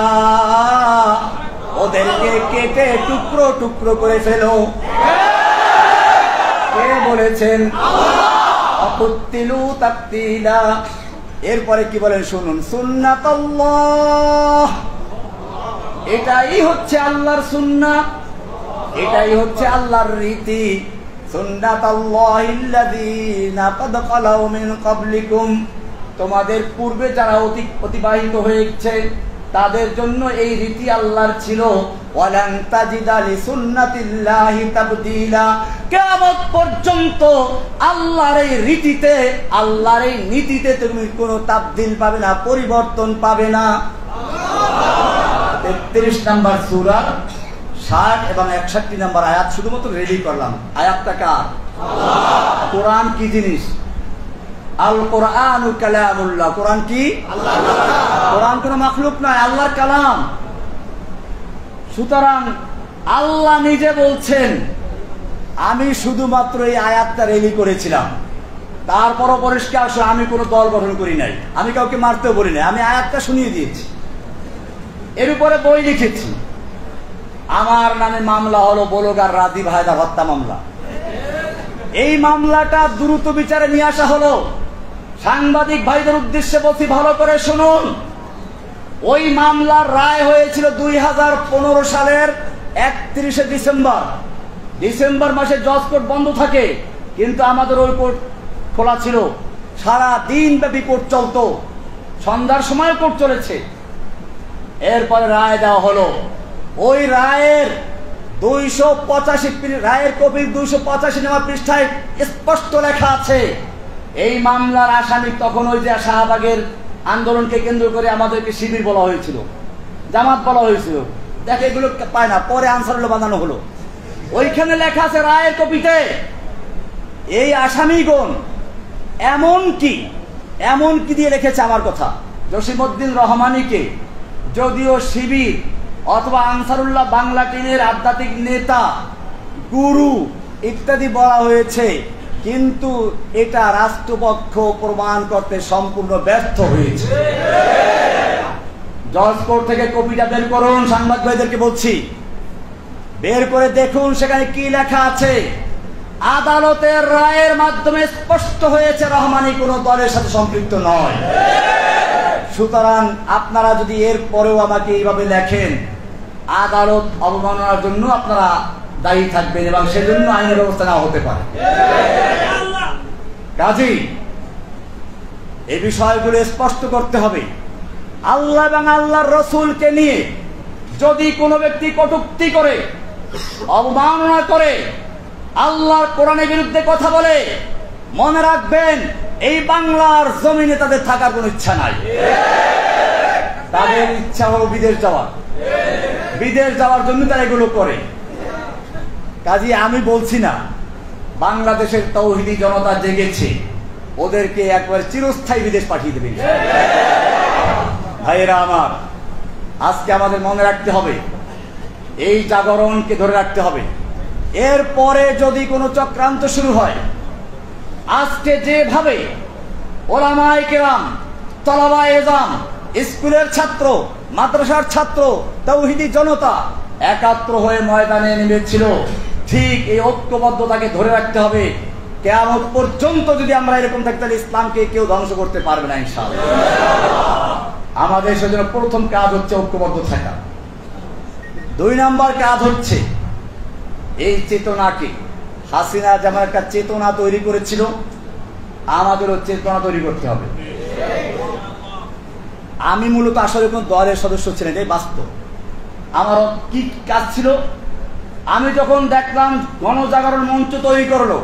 ওদেরকে কেটে টুকরো টুকরো করে ফেলো। কে বলেছেন? ওয়াকুতিলু তাকতিলা। এরপরে কি বলেন শুনুন, সুন্নাতাল্লাহ, এটাই হচ্ছে আল্লাহর সুন্নাত, এটাই হচ্ছে আল্লাহর রীতি। সুন্নাতাল্লাহিল্লাযীনা ক্বাদ খালাউ মিন ক্বাবলিকুম, তোমাদের পূর্বে যারা অতিবাহিত হয়েছে তাদের জন্য এই রীতি আল্লাহর ছিল, ওয়ালান তাজিদা লিসুন্নাতিল্লাহি তাবদীলা। কিয়ামত পর্যন্ত আল্লাহর এই রীতিতে, আল্লাহর এই নীতিতে তুমি কোনো তাবদীল পাবে না, পরিবর্তন পাবে না। 33 নম্বর সূরা 60 এবং 61 নম্বর আয়াত শুধুমাত্র রেডি করলাম। আয়াতটা কার? আল্লাহ। কোরআন কি জিনিস? আল কোরআনু কালামুল্লাহ। কোরআন কি? আল্লাহর কালাম। কোরআন কোনো মাখলুক নয়, আল্লাহর কালাম। সুতরাং আল্লাহ নিজে বলছেন, আমি শুধুমাত্র এই আয়াতটা রেডি করেছিলাম, তারপরও পরিষ্কার আমি কোনো দল গঠন করি নাই, আমি কাউকে মারতেও বলি নাই, আমি আয়াতটা শুনিয়ে দিয়েছি, এর উপরে বই লিখেছি। আমার নামে মামলা হলো বলগার রাজীব হায়দার হত্যা মামলা। এই মামলাটা দ্রুত বিচারে নিয়ে আসা হলো। সাংবাদিক ভাইদের উদ্দেশ্যে বলছি, ভালো করে শুনুন। ওই মামলার রায় হয়েছিল 2015 সালের 31শে ডিসেম্বর। ডিসেম্বর মাসে জজ কোর্ট বন্ধ থাকে, কিন্তু আমাদের ওই কোর্ট খোলা ছিল। সারা দিন ব্যাপী কোর্ট চলতো, সন্ধ্যার সময় কোর্ট চলেছে। এরপরে রায় দেওয়া হলো। ওই রায়ের 285 রায়ের কপির 285 নম্বর পৃষ্ঠায় স্পষ্ট লেখা আছে, এই মামলার আসামি তখন ওই যে শাহবাগের আন্দোলনকে কেন্দ্র করে আমাদেরকে শিবির বলা হয়েছিল, জামাত বলা হয়েছিল। দেখে এগুলো পায় না, পরে আনসারুল্লাহ বানানো হলো। ওইখানে লেখা আছে রায়ের কপিতে, এই আসামিগণ এমন কি দিয়ে লিখেছে আমার কথা, জসিমউদ্দিন রহমানীকে যদিও শিবির অথবা আনসারুল্লাহ বাংলা টিমের আধ্যাত্মিক নেতা, গুরু ইত্যাদি বলা হয়েছে, কিন্তু এটা রাষ্ট্রপক্ষ প্রমাণ করতে সম্পূর্ণ ব্যর্থ হয়েছে। জজ কোর্ট থেকে কপিটা বের করুন, সাংবাদিকদেরকে বলছি, বের করে দেখুন সেখানে কি লেখা আছে। আদালতের রায়ের মাধ্যমে স্পষ্ট হয়েছে রহমানী কোন দলের সাথে সম্পৃক্ত নয়। সুতরাং আপনারা যদি এর পরেও আমাকে এইভাবে লেখেন, আদালত অবমাননার জন্য আপনারা দায়ী থাকবেন এবং সেজন্য আইনের ব্যবস্থা নেওয়া হতে পারে। কাজেই এই বিষয়গুলো স্পষ্ট করতে হবে। আল্লাহ এবং আল্লাহর রসুলকে নিয়ে যদি কোনো ব্যক্তি কটূক্তি করে, অবমাননা করে, আল্লাহর কোরআনের বিরুদ্ধে কথা বলে, মনে রাখবেন এই বাংলার জমিনে তাদের থাকার কোনো ইচ্ছা নাই। তাদের ইচ্ছা হলো বিদেশ যাওয়ার, বিদেশ যাওয়ার জন্য তারা এগুলো করে। কাজী আমি বলছি না বাংলাদেশের তৌহিদি জনতা জেগেছে, ওদেরকে একবার চিরস্থায়ী বিদেশ পাঠিয়ে দেবে। ভাইয়েরা আমার, আজকে আমাদের মনে রাখতে হবে, এই জাগরণকে ধরে রাখতে হবে। এরপরে যদি কোনো চক্রান্ত শুরু হয়, আজকে যেভাবে ওলামায়ে কেরাম, তলাবায়ে ইলম, স্কুলের ছাত্র, মাদ্রাসার ছাত্র, তাওহীদি জনতা একাত্র হয়ে ময়দানে নেমেছিল, ঠিক এই ঐক্যবদ্ধতাকে ধরে রাখতে হবে। কিয়ামত পর্যন্ত যদি আমরা এরকম থাকি, তাহলে ইসলামকে কেউ ধ্বংস করতে পারবে না ইনশাআল্লাহ। আমাদের সেজন্য প্রথম কাজ হচ্ছে ঐক্যবদ্ধ থাকা। 2 নম্বর কাজ হচ্ছে এই চেতনাকে, হাসিনা যেমন একটা চেতনা তৈরি করেছিল, আমাদেরও চেতনা তৈরি করতে হবে। আমি মূলত আসলে কোন দলের সদস্য ছিলেন, এই বাস্তব। আমার কি কাজ ছিল, আমি যখন দেখলাম গণজাগরণ মঞ্চ তৈরি করলো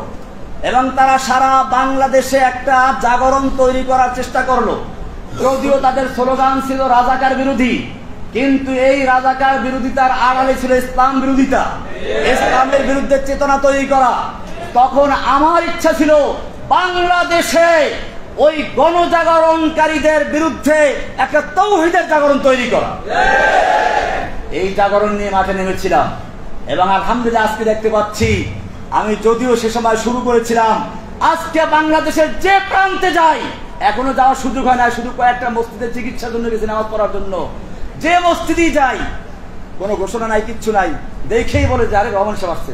এবং তারা সারা বাংলাদেশে একটা জাগরণ তৈরি করার চেষ্টা করলো, যদিও তাদের স্লোগান ছিল রাজাকার বিরোধী, কিন্তু এই রাজাকার বিরোধিতার আড়ালে ছিল ইসলাম বিরোধিতা, ইসলামের বিরুদ্ধে চেতনা তৈরি করা। তখন আমার ইচ্ছা ছিল বাংলাদেশে ওই গণজাগরণকারীদের বিরুদ্ধে একটা তাওহীদের জাগরণ তৈরি করা। এই জাগরণ নিয়ে মাঠে নেমেছিলাম এবং আলহামদুলিল্লাহ আজকে দেখতে পাচ্ছি, আমি যদিও সে সময় শুরু করেছিলাম, আজকে বাংলাদেশের যে প্রান্তে যাই, এখনো যাওয়ার সুযোগ হয় না, শুধু কয়েকটা মসজিদের চিকিৎসার জন্য গেছি, নামাজ পড়ার জন্য। যে মসজিদেই যাই কোনো ঘোষণা নাই, কিচ্ছু নাই, দেখেই বলে যে আরে রহমান সাহেব আসছে।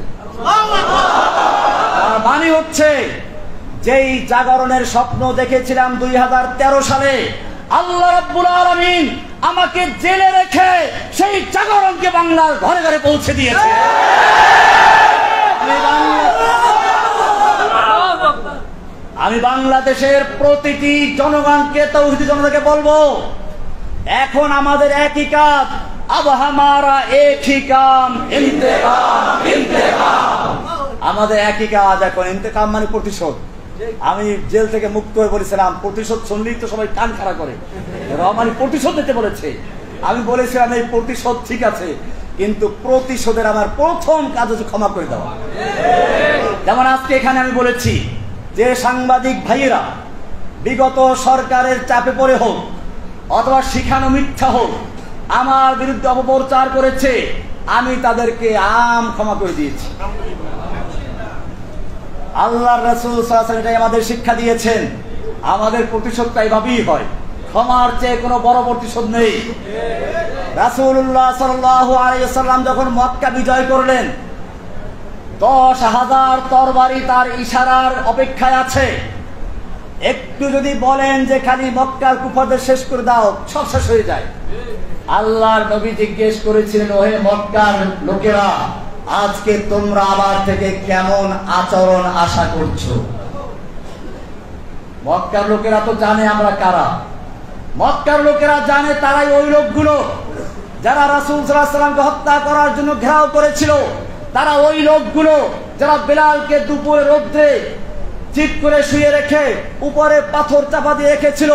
মানে হচ্ছে যেই জাগরণের স্বপ্ন দেখেছিলাম 2013 সালে, আল্লাহ রাব্বুল আলামিন আমাকে জেলে রেখে সেই জাগরণকে বাংলার ঘরে ঘরে পৌঁছে দিয়েছে। আমি বাংলাদেশের প্রতিটি জনগণকে, তাওহীদি জনতাকে বলবো, এখন আমাদের একই কাজ, अब हमारा एक ही काम इंतकाम इंतकाम। আমাদের একই কাজ এখন, ইন্তেকাম মানে প্রতিশোধ। আমি জেল থেকে মুক্ত হয়ে বলেছিলাম প্রতিশোধ শুনলেই তো সবাই কান খাড়া করে, রহমানি প্রতিশোধ নিতে বলেছে। আমি বলেছিলাম এই প্রতিশোধ ঠিক আছে, কিন্তু প্রতিশোধের আমার প্রথম কাজ হচ্ছে ক্ষমা করে দেওয়া। যেমন আজকে এখানে আমি বলেছি যে সাংবাদিক ভাইয়েরা বিগত সরকারের চাপে পড়ে হোক অথবা শিখানো মিথ্যা হোক আমার বিরুদ্ধে অপপ্রচার করেছে, আমি তাদেরকে ক্ষমা করে দিয়েছি। আল্লাহর রাসূল সাল্লাল্লাহু আলাইহি ওয়াসাল্লাম এটাই আমাদের শিক্ষা দিয়েছেন। আমাদের প্রতিশোধটা এইভাবেই হয়, ক্ষমার চেয়ে কোনো বড় প্রতিশোধ নেই। রাসূলুল্লাহ সাল্লাল্লাহু আলাইহি ওয়াসাল্লাম যখন মক্কা বিজয় করলেন, 10,000 তরবারি তার ইশারার অপেক্ষায় আছে। একটু যদি বলেন যে খালি মক্কার কুফারদের শেষ করে দাও, সব শেষ হয়ে যায়। আল্লাহর নবী জিজ্ঞেস করেছিলেন, ওহে মক্কার লোকেরা, আজকে তোমরা আমার থেকে কেমন আচরণ আশা করছো? মক্কার লোকেরা তো জানে আমরা কারা। মক্কার লোকেরা জানে তারাই ওই লোকগুলো যারা রাসূল সাল্লাল্লাহু আলাইহি ওয়াসাল্লামকে হত্যা করার জন্য ঘেরাও করেছিল। তারা ওই লোকগুলো যারা বেলালকে দুপুরে রোদ্রে চিৎ করে শুয়ে রেখে উপরে পাথর চাপা দিয়ে রেখেছিল।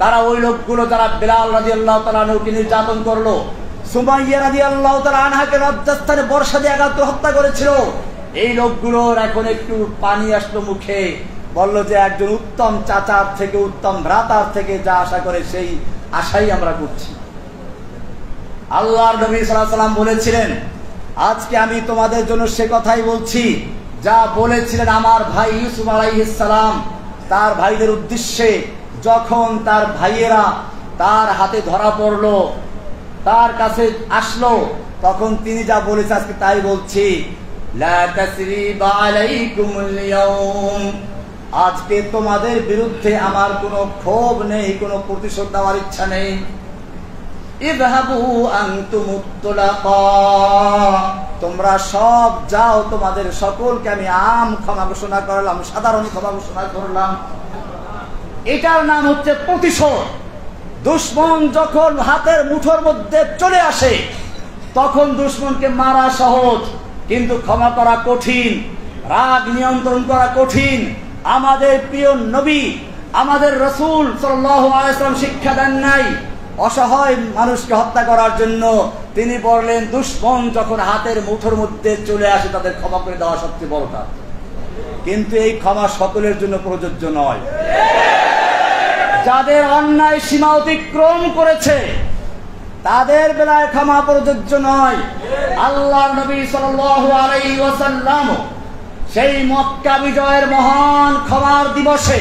তারা ওই লোকগুলো যারা বেলাল রাদিয়াল্লাহু তাআলা আনহুকে নির্যাতন করলো, সুমাইয়া রাদিয়াল্লাহু তাআলা আনহাকে লজ্জাস্থানে বর্ষা দিয়ে আঘাত করে হত্যা করেছিল। এই লোকগুলোর এখন একটু পানি আসলো মুখে, বলল যে একজন উত্তম চাচার থেকে, উত্তম ভ্রাতার থেকে যা আশা করে সেই আশাই আমরা করছি। আল্লাহর নবী সাল্লাল্লাহু আলাইহি ওয়াসাল্লাম বলেছিলেন, আজকে আমি তোমাদের জন্য সে কথাই বলছি যা বলেছিলেন আমার ভাই ইউসুফ আলাইহিস সালাম তার ভাইদের উদ্দেশ্যে। যখন তার ভাইয়েরা তার হাতে ধরা পড়লো, তার কাছে আসলো, তখন তিনি যা বলেছে আজকে তাই বলছি, লা তাসরিবা আলাইকুমুল ইয়াউম, আজকে তোমাদের বিরুদ্ধে আমার কোনো ক্ষোভ নেই, কোনো প্রতিশোধ দেওয়ার ইচ্ছা নেই। ইযহাবু আনতুমুত তুলাকা, তোমরা সব যাও, তোমাদের সকলকে আমি ক্ষমা ঘোষণা করলাম, সাধারণ ক্ষমা ঘোষণা করলাম। এটার নাম হচ্ছে প্রতিশোধ। দুশমন যখন হাতের মুঠোর মধ্যে চলে আসে তখন দুশমনকে মারা সহজ, কিন্তু ক্ষমা করা কঠিন, রাগ নিয়ন্ত্রণ করা কঠিন। আমাদের প্রিয় নবী, আমাদের রাসূল সাল্লাল্লাহু আলাইহি ওয়াসাল্লাম শিক্ষা দেন নাই অসহায় মানুষকে হত্যা করার জন্য। তিনি বললেন দুশমন যখন হাতের মুঠোর মধ্যে চলে আসে তাদের ক্ষমা করে দেওয়া সবচেয়ে বড় কাজ। কিন্তু এই ক্ষমা সকলের জন্য প্রযোজ্য নয়। যাদের অন্যায় সীমা অতিক্রম করেছে তাদের বেলায় ক্ষমা প্রযোজ্য নয়। আল্লাহর নবী সাল্লাল্লাহু আলাইহি ওয়াসাল্লাম সেই মক্কা বিজয়ের মহান ক্ষমার দিবসে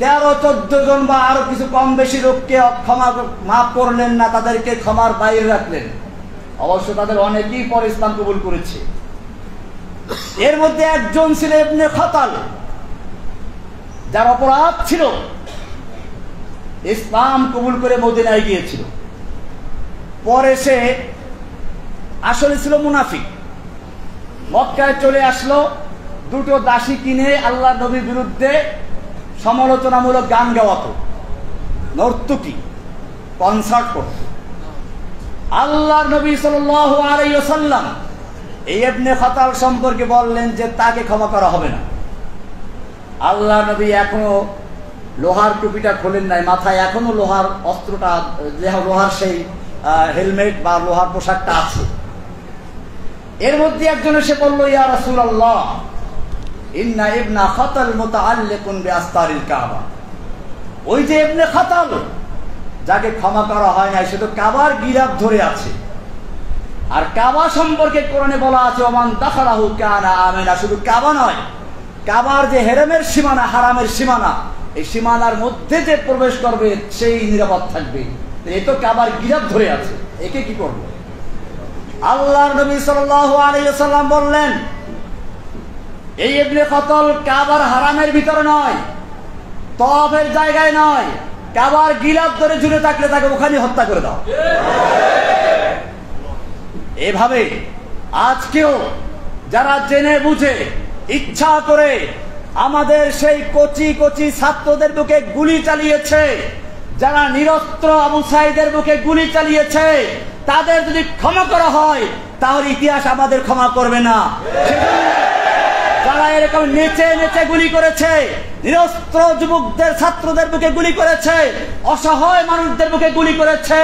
13-14 জন বা আরো কিছু কম বেশি লোককে মাফ করলেন না, তাদেরকে ক্ষমার বাইরে রাখলেন। অবশ্য তাদের অনেকেই পরে ইসলাম কবুল করেছে। এর মধ্যে একজন ছিল ইবনে খাতাল, যার অপরাধ ছিল ইসলাম কবুল করে মদিনায় গিয়েছিল। পরে সে আসলে ছিল মুনাফিক। মক্কায় চলে আসলো, দুটো দাসী কিনে আল্লাহ নবীর বিরুদ্ধে সমালোচনামূলক গান গাওয়াতো, নর্তকী, কনসার্ট করত। আল্লাহর নবী সাল্লাল্লাহু আলাইহি ওয়াসাল্লাম এই ইবনে খাতাল সম্পর্কে বললেন যে তাকে ক্ষমা করা হবে না। আল্লাহ নবী এখনো লোহার টুপিটা খোলেন নাই, মাথায় এখনো লোহার অস্ত্রটা, লোহার সেই হেলমেট বা লোহার পোশাকটা আছে। এর মধ্যে একজন এসে বলল, ইয়া রাসূলুল্লাহ, ইন্না ইবনা খাতাল মুতাআল্লিকুন বিআস্তারিল কাবা। ওই যে ইবনে খাতাল যাকে ক্ষমা করা হয় না, সে তো কাবার গিরাফ ধরে আছে। আর কাবা সম্পর্কে কোরআনে বলা আছে, ওমান দাখালাহু কানা আমিনা। শুধু কাবা নয়, কাবার যে হেরেমের সীমানা, হারামের সীমানা, এই সীমানার মধ্যে যে প্রবেশ করবে সেই নিরাপদ থাকবে। এই তো কাবার গিরাফ ধরে আছে, একে কি করব? আল্লাহর নবী সাল্লাল্লাহু আলাইহি ওয়াসাল্লাম বললেন, এই ইবনে খাতাল কাবার হারামের ভিতরে নয়, তওয়াফের জায়গায় নয়, কাবার গিলাফ ধরে ঝুলে থাকলে তাকে ওখানে হত্যা করে দাও। এভাবে আজকেও যারা জেনে বুঝে ইচ্ছা করে আমাদের সেই কচি কচি ছাত্রদের বুকে গুলি চালিয়েছে, যারা নিরস্ত্র আবু সাঈদের বুকে গুলি চালিয়েছে তাদের যদি ক্ষমা করা হয় তাহলে ইতিহাস আমাদের ক্ষমা করবে না। যারা এরকম নেচে নেচে গুলি করেছে, নিরস্ত্র যুবকদের ছাত্রদের বুকে গুলি করেছে, অসহায় মানুষদের বুকে গুলি করেছে,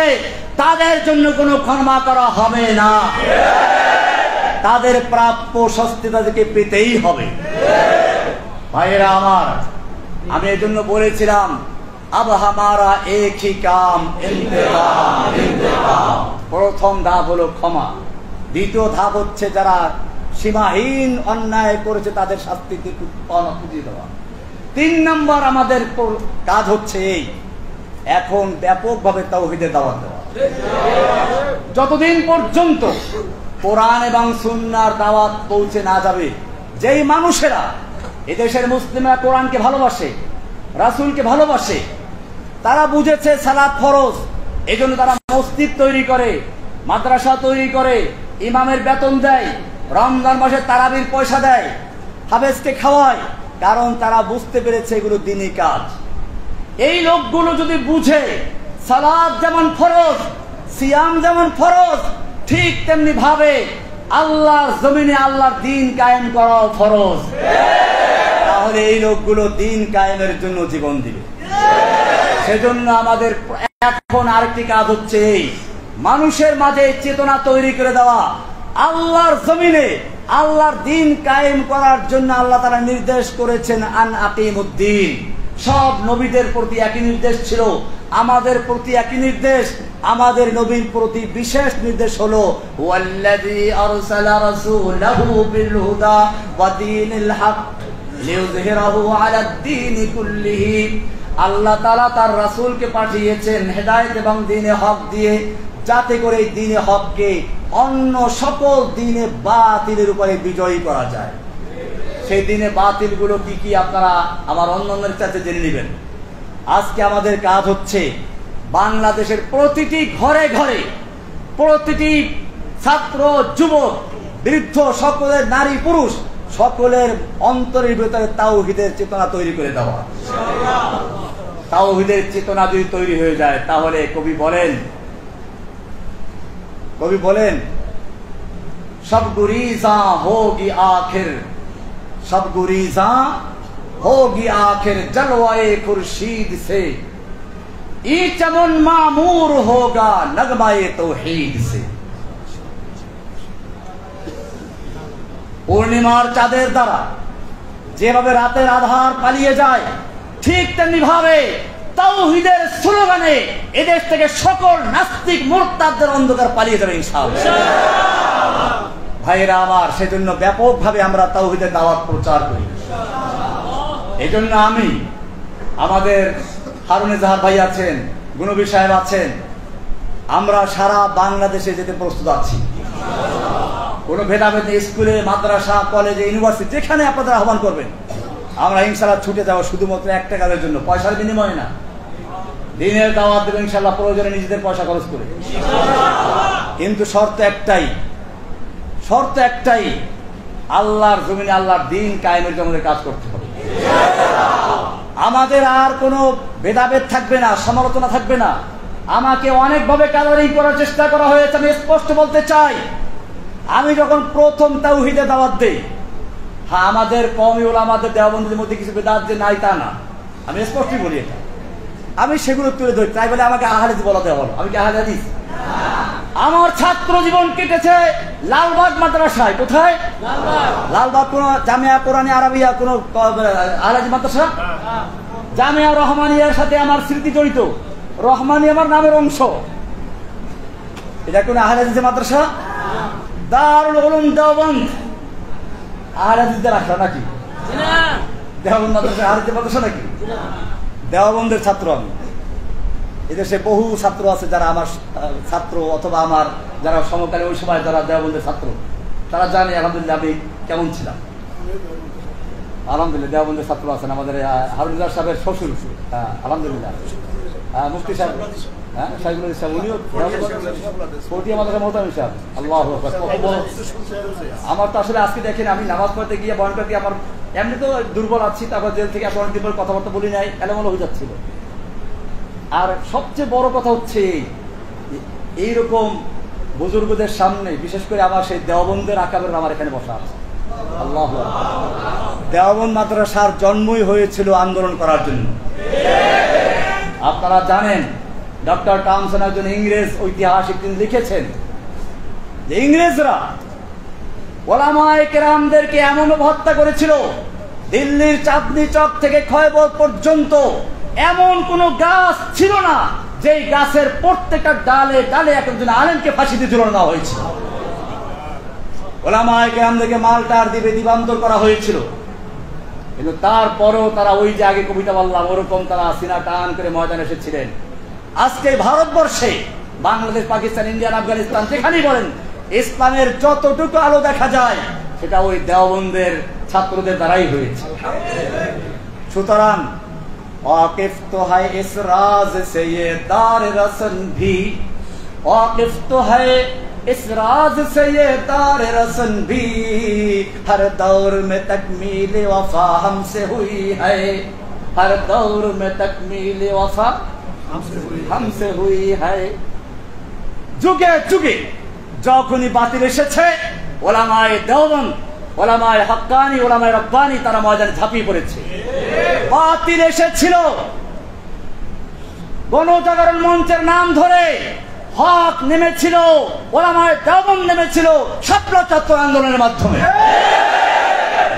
তাদের জন্য কোনো ক্ষমা করা হবে না। তাদের প্রাপ্য শাস্তি তাদেরকে পেতেই হবে। ভাইয়েরা আমার, আমি এই জন্য বলেছিলাম আব হামারা এক হি কাম ইন্তেকাম ইন্তেকাম। প্রথম ধাপ হলো ক্ষমা, দ্বিতীয় ধাপ হচ্ছে যারা সীমাহীন অন্যায় করেছে তাদের শাস্তি খুঁজিয়ে দেওয়া। 3 নম্বর আমাদের কাজ হচ্ছে এই, এখন ব্যাপকভাবে তাওহীদের দাওয়াত দেওয়া। যতদিন পর্যন্ত কোরআন এবং সুন্নাহর দাওয়াত পৌঁছে না যাবে, যেই মানুষেরা এদেশের মুসলিমরা কোরআনকে ভালোবাসে, রাসূলকে ভালোবাসে, তারা বুঝেছে সালাত ফরজ, এজন্য তারা মসজিদ তৈরি করে, মাদ্রাসা তৈরি করে, ইমামের বেতন দেয়, রমজান মাসে তারাবির পয়সা দেয়, হাফেজকে খাওয়ায়, কারণ তারা বুঝতে পেরেছে এগুলো দ্বীনি কাজ। এই লোকগুলো যদি বুঝে সালাত যেমন ফরজ, সিয়াম যেমন ফরজ, ঠিক তেমনি ভাবে আল্লাহর জমিনে আল্লাহর দ্বীন কায়েম করাও ফরজ, তাহলে এই লোকগুলো দ্বীন কায়েমের জন্য জীবন দিবে। সেজন্য আমাদের এখন আরেকটি কাজ হচ্ছে এই, মানুষের মাঝে চেতনা তৈরি করে দেওয়া। আল্লাহর জমিনে আল্লাহর দ্বীন কায়েম করার জন্য আল্লাহ তাআলা নির্দেশ করেছেন আন আকিমুদ্দীন। সব নবীদের প্রতি একই নির্দেশ ছিল, আমাদের প্রতি একই নির্দেশ। আমাদের নবীর প্রতি বিশেষ নির্দেশ হলো ওয়াল্লাযী আরসালা রাসূলাহু বিল হুদা ওয়া দীনিল হক লিইয়ুযহিরাহু আলাদ দীনি কুল্লিহি। আল্লাহ তাআলা তার রাসূলকে পাঠিয়েছেন হেদায়েত এবং দ্বীনে হক দিয়ে, যাতে করে এই দ্বীনে হককে অন্য সকল দ্বীনে বাতিলের উপরে বিজয়ী করা যায়। সেই দিনে বাতিলগুলো কি কি আপনারা আমার অন্যদের কাছে জেনে নেবেন। আজকে আমাদের কাজ হচ্ছে বাংলাদেশের প্রতিটি ঘরে ঘরে, প্রতিটি ছাত্র যুবক বৃদ্ধ সকলের, নারী পুরুষ সকলের অন্তরের ভিতরে তাওহীদের চেতনা তৈরি করে দেওয়া। তাওহীদের চেতনা যদি তৈরি হয়ে যায় তাহলে কবি বলেন সব গুরিজা হোগি আখির, सब गुरीजा होगी आखिर जलवाए खुर्शीद से, ई चमन मामूर होगा नगमाए तौहीद से। পূর্ণিমার চাঁদের দ্বারা যেভাবে রাতের আধার পালিয়ে যায়, ঠিক তেমনি ভাবে তাওহীদের স্লোগানে এদেশ থেকে সকল নাস্তিক মুরতাদদের অন্ধকার পালিয়ে যাবে ইনশাআল্লাহ। ভাইরা আমার, সেজন্য ব্যাপকভাবে আমরা তাওহীদের দাওয়াত প্রচার করি। এই জন্য আমি, আমাদের হারুন এজাহার ভাই আছেন, গুণবী সাহেব আছেন, আমরা সারা বাংলাদেশে যেতে প্রস্তুত আছি। কোনো ভেদাভেদ স্কুলে, মাদ্রাসা, কলেজে, ইউনিভার্সিটি, যেখানে আপনাদের আহ্বান করবেন আমরা ইনশাআল্লাহ ছুটে যাব, শুধুমাত্র একটা কাজের জন্য, পয়সার বিনিময়ে না। দ্বীনের দাওয়াত দেবেন ইনশাআল্লাহ, প্রয়োজনে নিজেদের পয়সা খরচ করে। কিন্তু শর্ত একটাই, আল্লাহর জমিনে আল্লাহর দ্বীন কায়েমের জন্য আমাদের কাজ করতে হবে। আমাদের আর কোনো ভেদাভেদ থাকবে না, সমালোচনা থাকবে না। আমাকে অনেকভাবে কালারিং করার চেষ্টা করা হয়েছে, আমি স্পষ্ট বলতে চাই। আমি যখন প্রথম তাওহীদের দাওয়াত দেই, হ্যাঁ, আমাদের কওমি উলামাদের দেওবন্দের মধ্যে কিছু বেদাত যে নাই তা না, আমি স্পষ্টই বলি এটা। আমি সেগুলো তুলে ধরি, তাই বলে আমাকে আহলে হাদিস বলা দেওয়া হলো। আমি কি আহলে হাদিস? আমার ছাত্র জীবন কেটেছে লালবাগ মাদ্রাসায়। কোথায়? লালবাগ। কোন জামিয়া কোরআনী আরাবিয়া কোন আহলে হাদিস মাদ্রাসা? জামিয়া রহমানিয়ার সাথে আমার স্মৃতি জড়িত। রহমানি আমার নামের অংশ। এটা কোন আহলে হাদিস মাদ্রাসা? দারুল উলুম দেওবন্দ আহলে হাদিসদের আসা নাকি? দেওবন্দ মাদ্রাসা আহলে হাদিস মাদ্রাসা নাকি? দেওবন্দের ছাত্র আমি। এদেশে বহু ছাত্র আছে যারা আমার ছাত্র, অথবা আমার যারা সমকালীন ওই সময় যারা দেওবন্দের ছাত্র, তারা জানে আলহামদুলিল্লাহ আমি কেমন ছিলাম। আলহামদুলিল্লাহ দেওবন্দের ছাত্র আছেন আমাদের হারুন সাহেবের শ্বশুর, আলহামদুলিল্লাহ মুফতি সাহেব, হ্যাঁ সাইফুল ইসলাম, উনিও কোটি আমাদের মোহতামিম সাহেব। আল্লাহু আকবার। আমার তো আসলে আজকে দেখেন, আমি নামাজ পড়তে গিয়ে বয়ান করতে আমার এমনি তো দুর্বল আছি, তারপর জেল থেকে অনেক দিন পর কথাবার্তা বলি নাই, এলোমেলো হয়ে যাচ্ছিল। আর সবচেয়ে বড় কথা হচ্ছে এইরকম বুজুর্গদের সামনে, বিশেষ করে আমার সেই দেওবন্দের আকাবের আমার এখানে বসা আছে। আল্লাহু আকবার। দেওবন্দ মাদ্রাসার জন্মই হয়েছিল আন্দোলন করার জন্য। আপনারা জানেন ডক্টর টমসন একজন ইংরেজ ঐতিহাসিক, তিনি লিখেছেন যে ইংরেজরা ওলামায়ে কেরামদেরকে এমন হত্যা করেছিল, দিল্লির চাঁদনি চক থেকে খয়বর পর্যন্ত এমন কোন গাছ ছিল না যেই গাছের প্রত্যেকটা ডালে ডালে একজন আলেমকে ফাঁসি দিয়ে ঝুলানো দেওয়া হয়েছিল। ওলামায়ে কেরামদেরকে মালটার দিবে দিবান্তর করা হয়েছিল, কিন্তু তারপরেও তারা ওই যে আগে কবিতা বললাম ওরকম তারা সিনা টান করে ময়দানে এসেছিলেন। আজকে ভারতবর্ষে বাংলাদেশ, পাকিস্তান, ইন্ডিয়া, আফগানিস্তান যেখানেই বলেন ইসলামের যতটুকু আলো দেখা যায় সেটা ওই দেওবন্দের ছাত্রদের দ্বারাই হয়েছে। সুতরাং वाकिफ तो है इस राज से ये दार रसन भी, वाकिफ तो है इस राज से ये दार रसन भी, हर दौर में तकमील वफा हमसे हुई है, हर दौर में तकमील वफा हमसे हुई है। যুগে যুগে যখনই বাতিল এসেছে ওলামায়ে দেওবন্দ, ওলামায়ে হক্কানি, ওলামায়ে রব্বানি তারা ময়দানে ঝাঁপিয়ে পড়েছে। বাতিল এসেছিল, গণজাগরণ মঞ্চের নাম ধরে হক নেমেছিল, ওলামায়ে দেওবন্দ নেমেছিল শাপলা ছাত্র আন্দোলনের মাধ্যমে।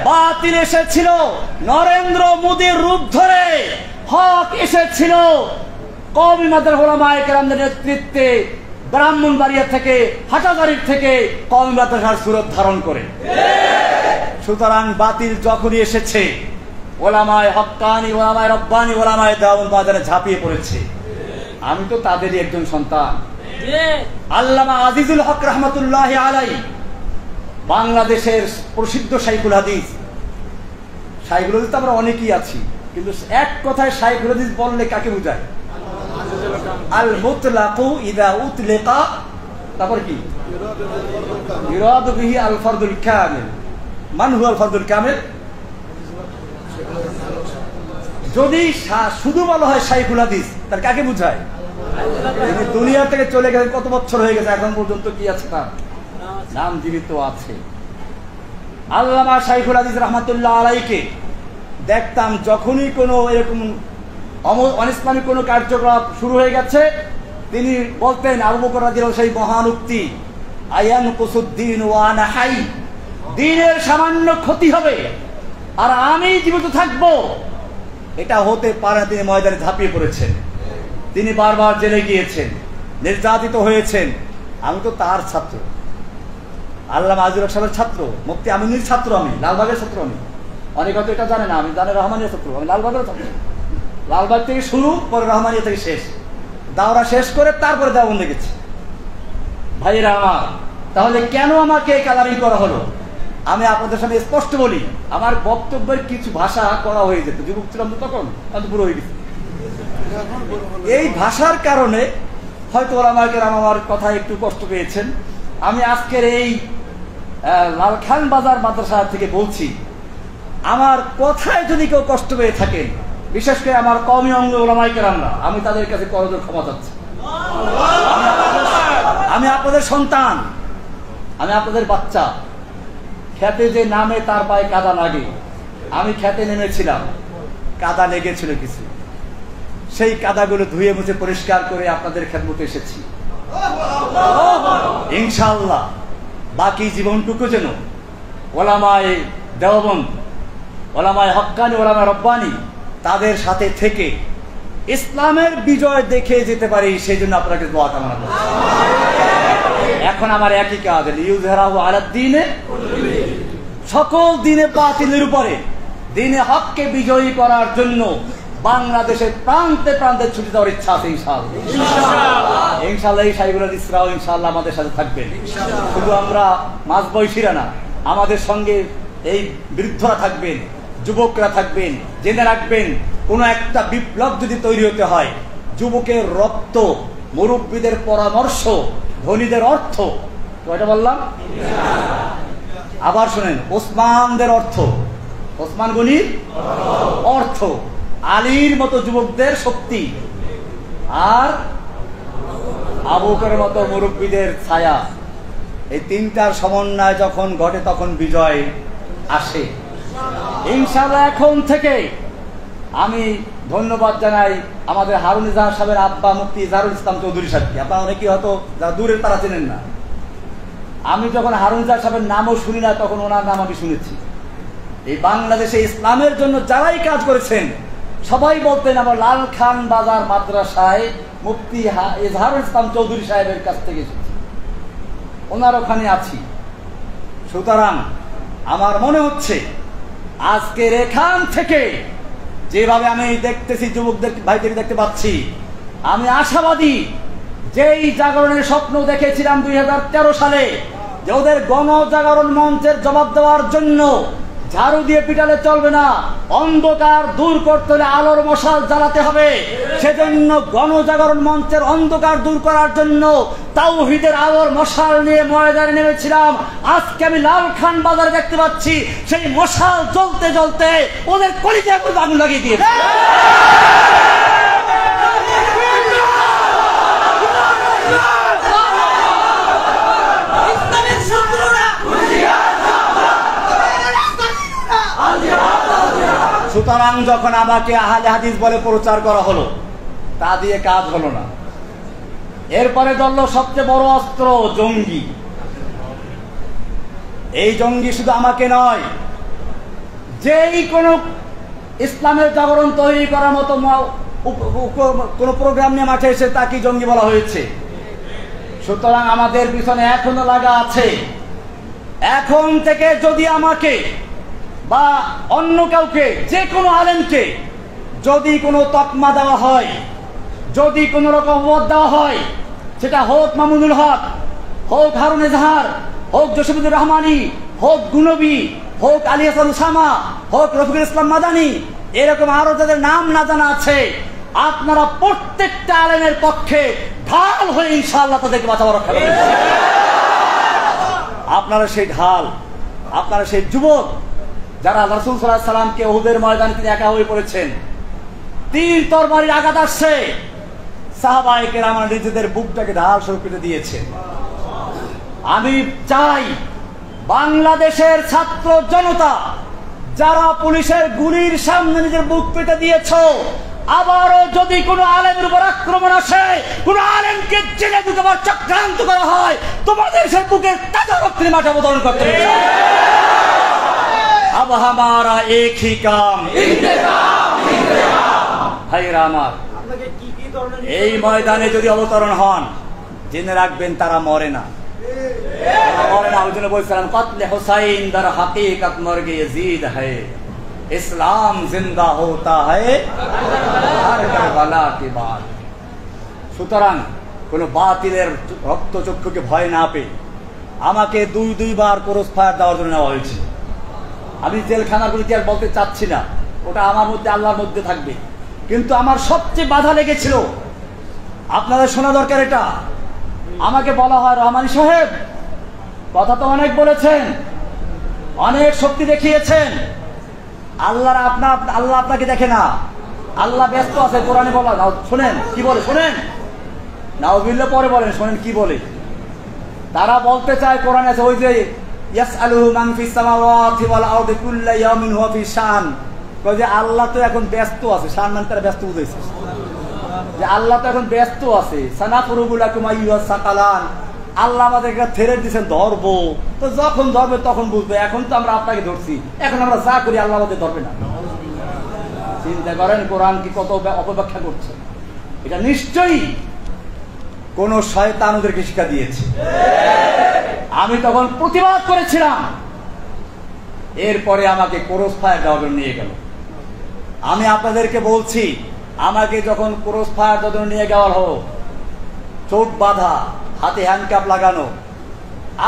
বাতিল এসেছিল নরেন্দ্র মোদীর রূপ ধরে, হক এসেছিল কওমি মাদ্রাসা ওলামায়ে কেরামদের নেতৃত্বে ব্রাহ্মণবাড়িয়া থেকে, হাটাজারির থেকে কওমি মাদ্রাসার সুরত ধারণ করে। সুতরাং বাতিল যখনই এসেছে ওলামায়ে হক্কানি, ওলামায়ে রব্বানি, ওলামায়ে দেওবন্দ বাজারে ঝাঁপিয়ে পড়েছে। আমি তো তাদেরই একজন সন্তান। আল্লামা আজিজুল হক রহমতুল্লাহি আলাইহি বাংলাদেশের প্রসিদ্ধ শাইখুল হাদিস। শাইখুল হাদিস তো আমরা অনেকেই আছি, কিন্তু এক কথায় শাইখুল হাদিস বললে কাকে বোঝায়? আল মুতলাকু ইযা উতলিকা, তারপর কি ইরাদু বিহি আল ফারদুল কামিল। মান হুয়া আল ফারদুল কামিল? যদি শুধু বলা হয় শাইখুল হাদিস তার কাকে বোঝায়? তিনি দুনিয়া থেকে চলে গেছেন, কত বছর হয়ে গেছে, এখন পর্যন্ত কি আছে তার নাম জীবিত আছে। আল্লামা শাইখুল হাদিস রহমাতুল্লাহ আলাইহিকে দেখতাম যখনই কোনো এরকম অনিসলামিক কোনো কার্যকলাপ শুরু হয়ে গেছে তিনি বলতেন আবু বকর রাদিয়াল্লাহু সেই মহান উক্তি, আয়ান কুসুদ্দিন ওয়া আনা হাই, দ্বীনের সামান্য ক্ষতি হবে আর আমি জীবিত থাকবো, এটা হতে পারে। তিনি ময়দানে ঝাঁপিয়ে পড়েছেন, তিনি বারবার জেলে গিয়েছেন, নির্যাতিত হয়েছেন। আমি তো তার ছাত্র, আল্লামা আজিজুল হক সাহেবের ছাত্র, মুফতি আমিনুর ছাত্র, আমি লালবাগের ছাত্র। আমি অনেক হয়তো এটা জানে না, আমি জানে রহমানিয়া ছাত্র, আমি লালবাগের ছাত্র। লালবাগ থেকে শুরু, পরে রহমানিয়া থেকে শেষ, দাওরা শেষ করে তারপরে দেওবন্দে গেছি। ভাইয়েরা আমার, তাহলে কেন আমাকে কালারিং করা হলো? আমি আপনাদের সামনে স্পষ্ট বলি, আমার বক্তব্যের কিছু ভাষা করা হয়ে যেত, যুবক ছিলাম তো তখন, আমি পুরো হয়ে গেছি। এই ভাষার কারণে হয়তো ওলামায়ে কেরাম আমার কথা একটু কষ্ট পেয়েছেন। আমি আজকের এই লালখান বাজার মাদ্রাসা থেকে বলছি, আমার কথায় যদি কেউ কষ্ট পেয়ে থাকেন, বিশেষ করে আমার কওমি অঙ্গ ওলামায়ে কেরামরা, আমি তাদের কাছে করজোড় ক্ষমা চাচ্ছি। আমি আপনাদের সন্তান, আমি আপনাদের বাচ্চা। খেতে যে নামে তার পায়ে কাদা লাগে, আমি খেতে নেমেছিলাম, কাদা লেগেছিল কিছু, সেই কাদাগুলো ধুয়ে মুছে পরিষ্কার করে আপনাদের খেদমতে এসেছি। ইনশাআল্লাহ বাকি জীবনটুকু যেন ওলামায়ে দেওবন্দ, ওলামায়ে হক্কানি, ওলামায়ে রব্বানি তাদের সাথে থেকে ইসলামের বিজয় দেখে যেতে পারি, সেই জন্য আপনাকে দোয়া কামনা করছি। এখন আমার একই কাজ, লিইউযহিরাহু আলাদ দ্বীনে, সকল দিনে বাতিলের উপরে দিনে হককে বিজয়ী করার জন্য বাংলাদেশের প্রান্তে প্রান্তে ছুটে যাওয়ার ইচ্ছা আছে ইনশাআল্লাহ। ইনশাআল্লাহ এই শাইখুল হাদিসরাও ইনশাআল্লাহ আমাদের সাথে থাকবেন। শুধু আমরা মাঝবয়সীরা না, আমাদের সঙ্গে এই বৃদ্ধরা থাকবেন, যুবকরা থাকবেন। জেনে রাখবেন, কোনো একটা বিপ্লব যদি তৈরি হতে হয়, যুবকের রক্ত, মুরব্বীদের পরামর্শ, ধনীদের অর্থ, কয়টা বললাম? আবার শুনেন, ওসমানদের অর্থ, ওসমান গনির অর্থ, আলীর মতো যুবকদের শক্তি, আর আবু বকরের মতো মুরব্বীদের ছায়া। এই তিনটার সমন্বয় যখন ঘটে তখন বিজয় আসে ইনশাআল্লাহ। এখন থেকে আমি ধন্যবাদ জানাই আমাদের হারুন ইজাহার সাহেবের আব্বা মুফতি ইজাহারুল ইসলাম চৌধুরী সাহেবকে। আপনারা অনেকেই হয়তো যারা দূরের তারা চেনেন না। আমি যখন হারুন ইজাহার সাহেবের নামও শুনি না, তখন ওনার নাম আমি শুনেছি। এই বাংলাদেশে ইসলামের জন্য যারাই কাজ করেছেন সবাই বলতেন আমরা লাল খান বাজার মাদ্রাসায় মুফতি ইজাহারুল ইসলাম চৌধুরী সাহেবের কাছ থেকে এসেছি, ওনার ওখানে আছি। সুতরাং আমার মনে হচ্ছে আজকের এখান থেকে যেভাবে আমি দেখতেছি যুবকদের ভাইদের দেখতে পাচ্ছি, আমি আশাবাদী যেই জাগরণের স্বপ্ন দেখেছিলাম 2013 সালে, যে ওদের গণজাগরণ মঞ্চের জবাব দেওয়ার জন্য ঝাড়ু দিয়ে পিটালে চলবে না, অন্ধকার দূর করতে হলে আলোর মশাল জ্বালাতে হবে। সেজন্য গণজাগরণ মঞ্চের অন্ধকার দূর করার জন্য তাওহীদের আলোর মশাল নিয়ে ময়দানে নেমেছিলাম। আজকে আমি লাল খান বাজারে দেখতে পাচ্ছি সেই মশাল জ্বলতে জ্বলতে ওদের কলিজায় আগুন লাগিয়ে দিয়েছে। সুতরাং যখন আমাকে আহলে হাদিস বলে প্রচার করা হলো, তা দিয়ে কাজ হলো না। এরপরে ধরল সবচেয়ে বড় অস্ত্র জঙ্গি। এই জঙ্গি শুধু আমাকে নয়, যেই কোন ইসলামের জাগরণ তৈরি করার মতো কোন প্রোগ্রাম নিয়ে মাঠে এসে তাকে জঙ্গি বলা হয়েছে। সুতরাং আমাদের পিছনে এখনো লাগা আছে। এখন থেকে যদি আমাকে বা অন্য কাউকে, যে কোনো আলেমকে যদি কোনো তকমা দেওয়া হয়, যদি কোনো রকম অপবাদ দেওয়া হয়, সেটা হোক মামুনুল হক, হোক হারুন ইজাহার, হোক জসিমুদ্দিন রহমানী, হোক গুনবী, হোক আলী হাসান উসামা, হোক রফিকুল ইসলাম মাদানী, এরকম আরো যাদের নাম না জানা আছে, আপনারা প্রত্যেকটা আলেমের পক্ষে ঢাল হয়ে ইনশাআল্লাহ তাদেরকে বাঁচাবার রক্ষা করবেন। আপনারা সেই ঢাল, আপনারা সেই যুবক যারা রাসূল সাল্লাল্লাহু আলাইহি সাল্লামকে উহুদের ময়দানে তিনি একা হয়ে পড়েছেন, তীর তরবারির আঘাত আসছে, সাহাবায়ে কেরাম নিজেদের বুকটাকে ঢাল স্বরূপ কেটে দিয়েছেন। আমি চাই বাংলাদেশের ছাত্র জনতা যারা পুলিশের গুলির সামনে নিজের বুক পেতে দিয়েছ, আবারও যদি কোনো আলেমের উপর আক্রমণ আসে, কোন আলেমকে জেলে ঢুকাবার চক্রান্ত করা হয়, তোমাদের সে বুকের তাজা রক্তের মাঠে অবতরণ করতে হবে। अब हमारा एक ही काम ভাইরা আমার, এই ময়দানে যদি অবতরণ হন, জেনে রাখবেন তারা মরে না, মরে না। ওই জন্য বলছিলাম কতলে হুসাইন দর হাকিকত মরগে यजीद है, ইসলাম জিন্দা होता है हर करबला के बाद। সুতরাং কোন বাতিলের রক্তচক্ষুকে ভয় না পেয়ে আমাকে দুইবার ক্রস ফায়ার দেওয়ার জন্য নেওয়া হয়েছে। আমি জেলখানাগুলিতে আর বলতে চাচ্ছি না, ওটা আমার মধ্যে আল্লাহর মধ্যে থাকবে। কিন্তু আমার সবচেয়ে বাধা লেগেছিল, আপনাদের শোনা দরকার এটা। আমাকে বলা হয়, রহমানী সাহেব কথা তো অনেক বলেছেন, অনেক শক্তি দেখিয়েছেন, আল্লাহ আপনাকে দেখে না, আল্লাহ ব্যস্ত আছে। কোরআনে বলা, শোনেন কি বলে, শোনেন নাউযুবিল্লাহ, পরে বলেন, শোনেন কি বলে। তারা বলতে চায় কোরআনে আছে ওই যে ইয়াসআলুহু মান ফিস সামাওয়াতি ওয়াল আরদি কুল্লু ইয়াউমিন হুয়া ফি শান, কয় যে আল্লাহ তো এখন ব্যস্ত আছে। শান মানে তারা ব্যস্ত বুঝাইছে, যে আল্লাহ তো এখন ব্যস্ত আছে। সানাফুরুগু লাকুম আইয়ুহাস সাকালান, আল্লাহ আমাদেরকে ছেড়ে দিয়েছেন ধরবো, তো যখন ধরবে তখন বুঝবে। এখন তো আমরা আপনাকে ধরছি, এখন আমরা যা করি আল্লাহ আমাদের ধরবে না। চিন্তা করেন কোরআন কি কত অপব্যাখ্যা করছে। এটা নিশ্চয়ই কোন শয়তান ওদেরকে শিক্ষা দিয়েছে। আমি তখন প্রতিবাদ করেছিলাম, এরপরে আমাকে ক্রস ফায়ার দেওয়ার জন্য নিয়ে গেল। আমি আপনাদেরকে বলছি, আমাকে যখন ক্রস ফায়ার দেওয়ার জন্য নিয়ে যাওয়া হলো, চোখ বাঁধা, হাতে হ্যান্ডকাপ লাগানো,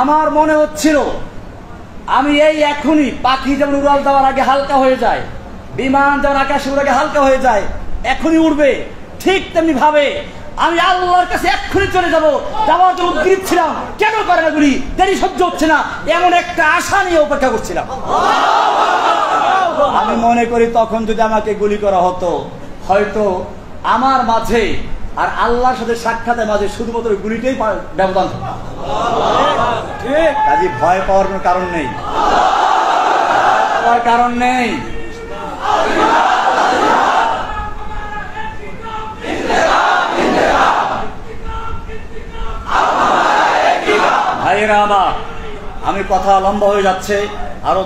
আমার মনে হচ্ছিল আমি এই এখনই, পাখি যেমন উড়াল দেওয়ার আগে হালকা হয়ে যায়, বিমান যেমন আকাশে উড়ে হালকা হয়ে যায়, এখনই উড়বে, ঠিক তেমনি ভাবে আমি আল্লাহর কাছে এক্ষুনি চলে যাবো। যাওয়ার জন্য উদ্গ্রীব ছিলাম, কেন করে না গুলি, দেরি সহ্য হচ্ছে না, এমন একটা আশা নিয়ে অপেক্ষা করছিলাম। আমি মনে করি তখন যদি আমাকে গুলি করা হতো, হয়তো আমার মাঝে আর আল্লাহর সাথে সাক্ষাতের মাঝে শুধুমাত্র গুলিটাই ব্যবধান থাকে। কাজে ভয় পাওয়ার কোনো কারণ নেই, কারণ নেই। ভাইয়েরা আমার, আমি কথা লম্বা হয়ে যাচ্ছে, আরো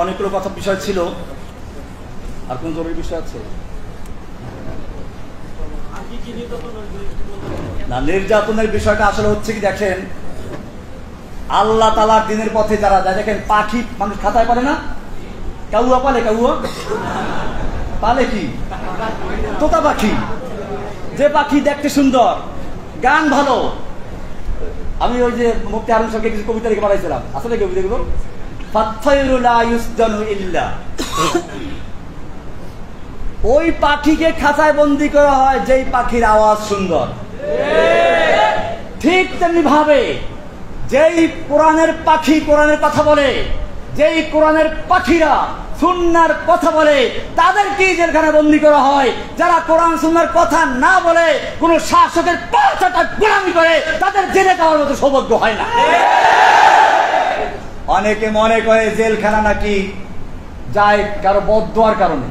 অনেকগুলো কথা বিষয় ছিল। আর কোন জরুরি বিষয় আছে না? নির্যাতনের বিষয়টা আসলে হচ্ছে কি, দেখেন আল্লাহ তাআলার দিনের পথে যারা যায়, দেখেন পাখি মানুষ খাতায় পারে না, কাউয়া পালে, কাউয়া পালে কি তোতা পাখি, যে পাখি দেখতে সুন্দর, গান ভালো। আমি ওই যে মুফতি হারুন সাহেবকে কিছু কবিতা লিখে পাঠাইছিলাম, আসলে কবিতাগুলো ওই পাখিকে খাঁচায় বন্দি করা হয় যেই পাখির আওয়াজ সুন্দর। ঠিক তেমনি ভাবে যেই কোরআনের পাখি কোরআনের কথা বলে, যেই কোরআনের পাখিরা সুন্নাহর কথা বলে, তাদেরকে জেলখানায় বন্দি করা হয়। যারা কোরআন সুন্নাহর কথা না বলে কোন শাসকের পাঁচটা গোলামি করে, তাদের জেলে যাওয়ার মতো সৌভাগ্য হয় না। অনেকে মনে করে জেলখানা নাকি যায় কারো বদদোয়ার কারণে।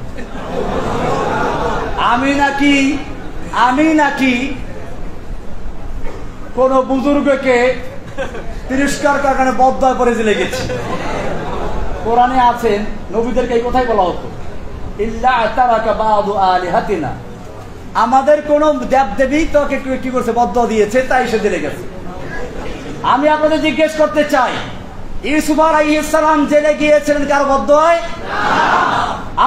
আমি নাকি কোন বুজুর্গকে তিরস্কার করার কারণে বদদোয়া করে জেলে গেছি। কোরআনে আছেন, নবীদেরকে এই কথাই বলা হতো, ইল্লা তারাকা বাদু আলিহাতিনা, আমাদের কোন দেবদেবী তোকে কি করছে, বদদোয়া দিয়েছে, তাই সে জেলে গেছে। আমি আপনাদের জিজ্ঞেস করতে চাই, ইউসুফ আলাইহিস সালাম জেলে গিয়েছিলেন কার বদদোয়ায়?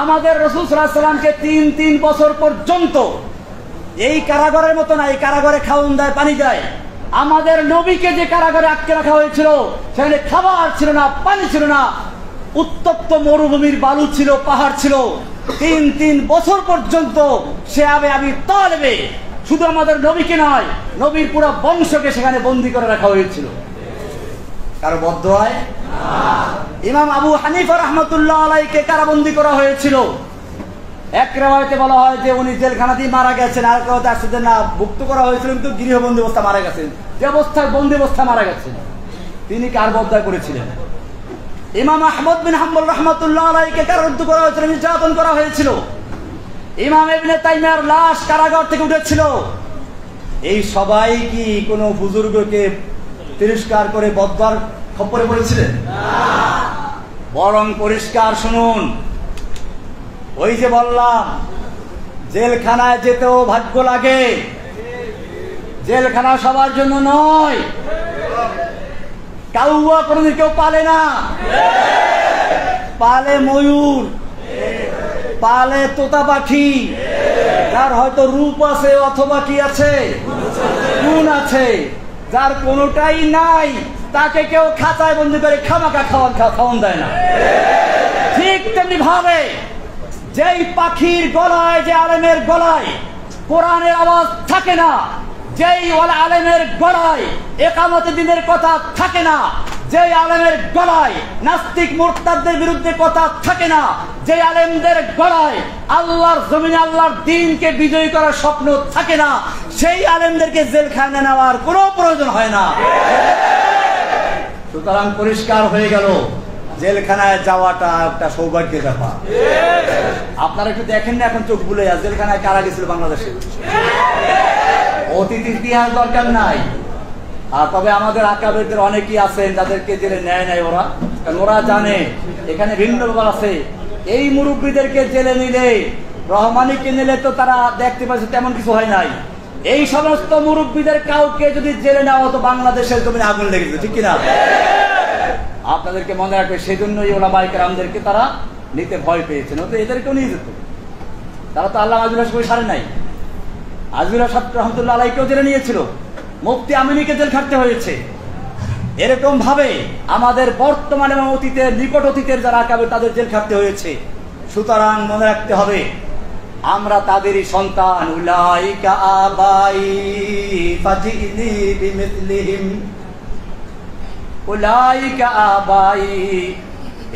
আমাদের রাসূল সাল্লাল্লাহু আলাইহি ওয়াসাল্লামকে 3 বছর পর্যন্ত এই কারাগারের মতো না, এই কারাগারে খাওন দেয়, পানি দেয়। আমাদের নবীকে যে কারাগারে আটকে রাখা হয়েছিল, সেখানে খাবার ছিল না, পানি ছিল না, উত্তপ্ত মরুভূমির বালু ছিল, পাহাড় ছিল। 3 বছর পর্যন্ত সে আবি তালেবে, শুধু আমাদের নবীকে নয়, নবীর পুরো বংশকে সেখানে বন্দী করে রাখা হয়েছিল। কারো বদদোয়ায়? ইমাম আবু হানিফা রাহমাতুল্লাহ আলাইহিকে কারাবন্দী করা হয়েছিল। এক রিওয়ায়াতে বলা হয় যে উনি জেলখানাতেই মারা গেছেন, আর কেউ আসছে না মুক্ত করা হয়েছিল, কিন্তু গৃহবন্দী অবস্থা মারা গেছেন। যে অবস্থায় বন্দী অবস্থা মারা গেছেন, তিনি কার বদদোয়া করেছিলেন? ইমাম আহমদ বিন হাম্বল রাহমাতুল্লাহ আলাইহিকে কারারুদ্ধ করা হয়েছিল, নির্যাতন করা হয়েছিল। ইমাম ইবনে তাইমিয়ার লাশ কারাগার থেকে উঠেছিল। এই সবাই কি কোনো বুজুর্গকে তিরস্কার করে বদদোয়ার খপ্পরে পড়েছিলেন? বরং পরিষ্কার শুনুন, ওই যে বললাম জেলখানায় যেতেও ভাগ্য লাগে, জেলখানা সবার জন্য নয়। কাউয়া কোনদিন কেউ পালে না, পালে ময়ূর, পালে তোতা পাখি, যার হয়তো রূপ আছে অথবা কি আছে, গুণ আছে। যার কোনোটাই নাই, তাকে কেউ খাঁচায় বন্দি করে খামাকা খাওয়ান দেয় না। ঠিক তেমনি ভাবে যেই পাখির গলায়, যে আলেমের গলায় কোরআনের আওয়াজ থাকে না, যেই আলেমের গলায় ইকামতে দ্বীনের কথা থাকে না, যেই আলেমের গলায় নাস্তিক মুরতাদদের বিরুদ্ধে কথা থাকে না, যে আলেমদের গলায় আল্লাহর জমিনে আল্লাহর দ্বীনকে বিজয়ী করার স্বপ্ন থাকে না, সেই আলেমদেরকে জেলখানায় নেওয়ার কোনো প্রয়োজন হয় না। সুতরাং পরিষ্কার হয়ে গেল, জেলখানায় যাওয়াটা একটা সৌভাগ্যের ব্যাপার। আপনারা একটু দেখেন না, এখন চোখ ভুলে যায় জেলখানায় কারা গেছিল বাংলাদেশে। অতীত ইতিহাস দরকার নাই। আর তবে আমাদের আকাবেরদের অনেকেই আছেন যাদেরকে জেলে নেয় নাই ওরা, কারণ ওরা জানে এখানে ভিন্ন ব্যাপার আছে। এই মুরব্বীদেরকে জেলে নিলে, রহমানিকে নিলে তো তারা দেখতে পাচ্ছে তেমন কিছু হয় নাই। এই সমস্ত মুরব্বীদের কাউকে যদি জেলে নেওয়া হতো, বাংলাদেশের জমিনে আগুন লেগে যেত, ঠিক কিনা? আপনাদেরকে মনে রাখবে, সেই জন্যই ওলামায়ে কেরামদেরকে তারা নিতে ভয় পেয়েছেন, তো এদেরকেও নিয়ে যেত। তারা তো আল্লাহ আজুল হাসান সারে নাই। আজুল হাসান রহমতুল্লাহ আলাইহিকেও জেলে নিয়েছিল, মুফতি আমিনীকে জেল খাটতে হয়েছে। এরকম ভাবে আমাদের বর্তমানে এবং অতীতের, নিকট অতীতের যারা আকাবে, তাদের জেল খাটতে হয়েছে। সুতরাং মনে রাখতে হবে, আমরা তাদেরই সন্তান। উলাইকা আবাই ফাজিনি বিমিসলিহিম, উলাইকা আবাই,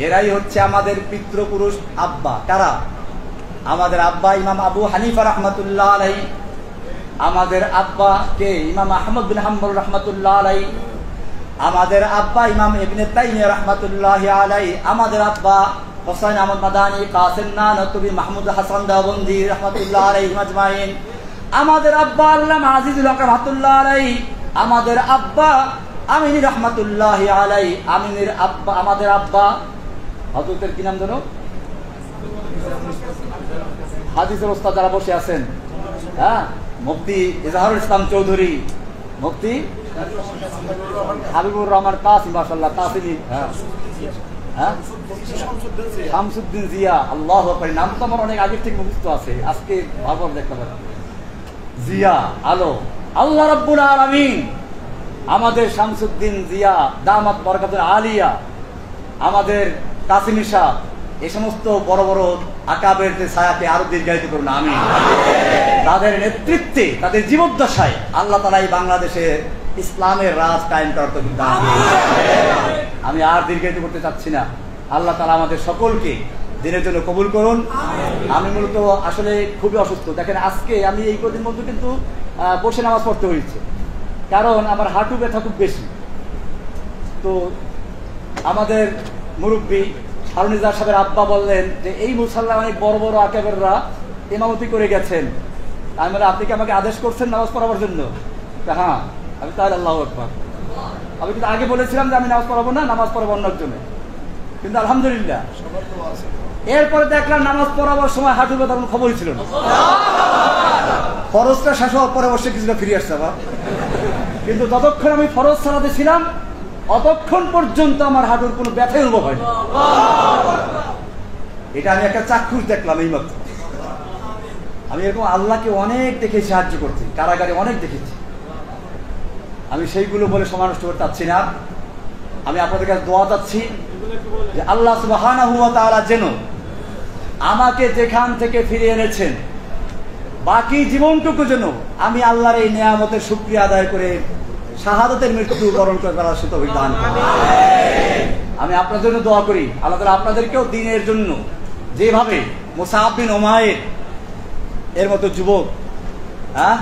এরাই হচ্ছে আমাদের পিতৃপুরুষ আব্বা। কারা? আমাদের আব্বা ইমাম আবু হানিফা রাহমাতুল্লাহ আলাইহি। আমাদের আব্বা কে ইমাম আহমদ বিন হাম্বল রাহমাতুল্লাহ আলাইহি, আমাদের আব্বা ইমাম ইবনে তাইমিয়া রাহমাতুল্লাহ আলাইহি, আমাদের আব্বা হোসেন আহমদ মাদানী, কাসিম নানতুবি, মাহমুদ হাসান দেওবন্দি রাহমাতুল্লাহ আলাইহি আজমাইন, আমাদের আব্বা আল্লামা আজিজুল হক রাহমাতুল্লাহ আলাইহি, আমাদের আব্বা আমিনী রাহমাতুল্লাহ আলাইহি, আমিনীর আব্বা, আমাদের আব্বা হযরতের কি নাম জানো, হাদিসের ওস্তাদ যারা বসে আছেন, হ্যাঁ, মুফতি ইজহারুল ইসলাম চৌধুরী, মুফতি হাবিবুর রহমান কাসিম, মাশাআল্লাহ কাসিমি, হ্যাঁ, শামসুদ্দিন জিয়া, আল্লাহু আকবার, নাম তো আমার অনেক আগে থেকে মুখস্থ আছে, আজকে ভাববার দেখতে পাচ্ছি, জিয়া আলো, আল্লাহ রাব্বুল আলামিন আমাদের শামসুদ্দিন জিয়া দামাত বরকাতুল আলিয়া, আমাদের কাসিমি শাহ, এই সমস্ত বড় বড় আকাবের ছায়াকে আরো দীর্ঘায়িত করুন, আমিন। তাদের নেতৃত্বে, তাদের জীবদ্দশায় আল্লাহ তাআলা এই বাংলাদেশে ইসলামের রাজ কায়েম করার তৌফিক দান করুন। আমি আর দীর্ঘায়িত করতে চাচ্ছি না। আল্লাহ তাআলা আমাদের সকলকে দিনের জন্য কবুল করুন। আমি মূলত আসলে খুবই অসুস্থ, দেখেন আজকে আমি এই কদিন মধ্যে কিন্তু বসে নামাজ পড়তে হয়েছে, কারণ আমার হাঁটু ব্যথা খুব বেশি। তো আমাদের মুরব্বী হারুনিজার সাহেবের আব্বা বললেন যে এই মুসাল্লা অনেক বড় বড় আকাবেররা ইমামতি করে গেছেন, আমি বলে আপনি কি আমাকে আদেশ করছেন নামাজ পড়াবার জন্য? হ্যাঁ। আমি তাহলে আল্লাহু আকবার, আমি কিন্তু আগে বলেছিলাম যে আমি নামাজ পড়াবো না, নামাজ পড়াবো অন্যের জন্য, কিন্তু আলহামদুলিল্লাহ এরপরে দেখলাম নামাজ পড়াবার সময় হাঁটু ব্যথার কোনো খবরই ছিল না। ফরজটা শেষ হওয়ার পরে অবশ্যই কিছুটা ফিরে আসছে আবার, কিন্তু যতক্ষণ আমি ফরজ সালাতে ছিলাম অতক্ষণ পর্যন্ত আমার হাঁটুর কোনো ব্যথাই অনুভব হয়নি। এটা আমি একটা চাক্ষুষ দেখলাম এই মাত্র। আমি এরকম আল্লাহকে অনেক দেখেছি সাহায্য করতে, কারাগারে অনেক দেখেছি। আমি সেইগুলো বলে সময় নষ্ট করতে চাচ্ছি না। আমি আপনাদের কাছে দোয়া চাচ্ছি যে আল্লাহ সুবহানাহু ওয়া তাআলা যেন আমাকে যেখান থেকে ফিরিয়ে এনেছেন বাকি জীবনটুকু যেন আমি আল্লাহর এই নিয়ামতের শুকরিয়া আদায় করে শাহাদাতের মৃত্যু বরণ করে ফেলার তৌফিক দান করুন। আমি আপনাদের জন্য দোয়া করি, আল্লাহ তাআলা আপনাদেরকেও দ্বীনের জন্য যেভাবে মুসআব বিন উমাইর এর মতো যুবক, হ্যাঁ,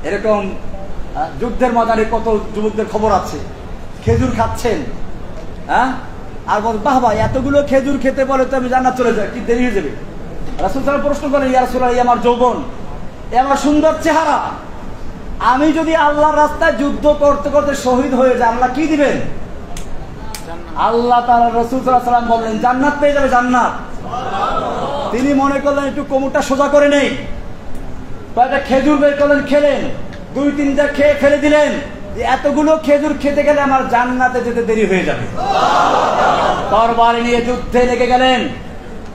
এরকম যুদ্ধের ময়দানে কত যুবকদের খবর আছে খেজুর খাচ্ছেন, হ্যাঁ, আর বল বাহ ভাই এতগুলো খেজুর খেতে বলে তো আমি জান্নাত চলে যাই, কি দেরি হয়ে যাবে? রাসূল সাল্লাল্লাহু আলাইহি ওয়াসাল্লাম প্রশ্ন করেন, ইয়া রাসূলুল্লাহ, এই আমার যৌবন, এই আমার সুন্দর চেহারা, আমি যদি আল্লাহর রাস্তায় যুদ্ধ করতে করতে শহীদ হয়ে যাই আল্লাহ কি দিবেন? আল্লাহ তাআলা রাসূল সাল্লাল্লাহু আলাইহি ওয়াসাল্লাম বললেন জান্নাত পেয়ে যাবে, জান্নাত। তিনি মনে করলেন একটু কোমরটা সোজা করে নেই, কয়েকটা খেজুর বের করলেন, খেলেন, দুই তিনটা খেয়ে ফেলে দিলেন, এতগুলো খেজুর খেতে গেলে আমার জান্নাতে যেতে দেরি হয়ে যাবে। তরবারি নিয়ে যুদ্ধে লেগে গেলেন।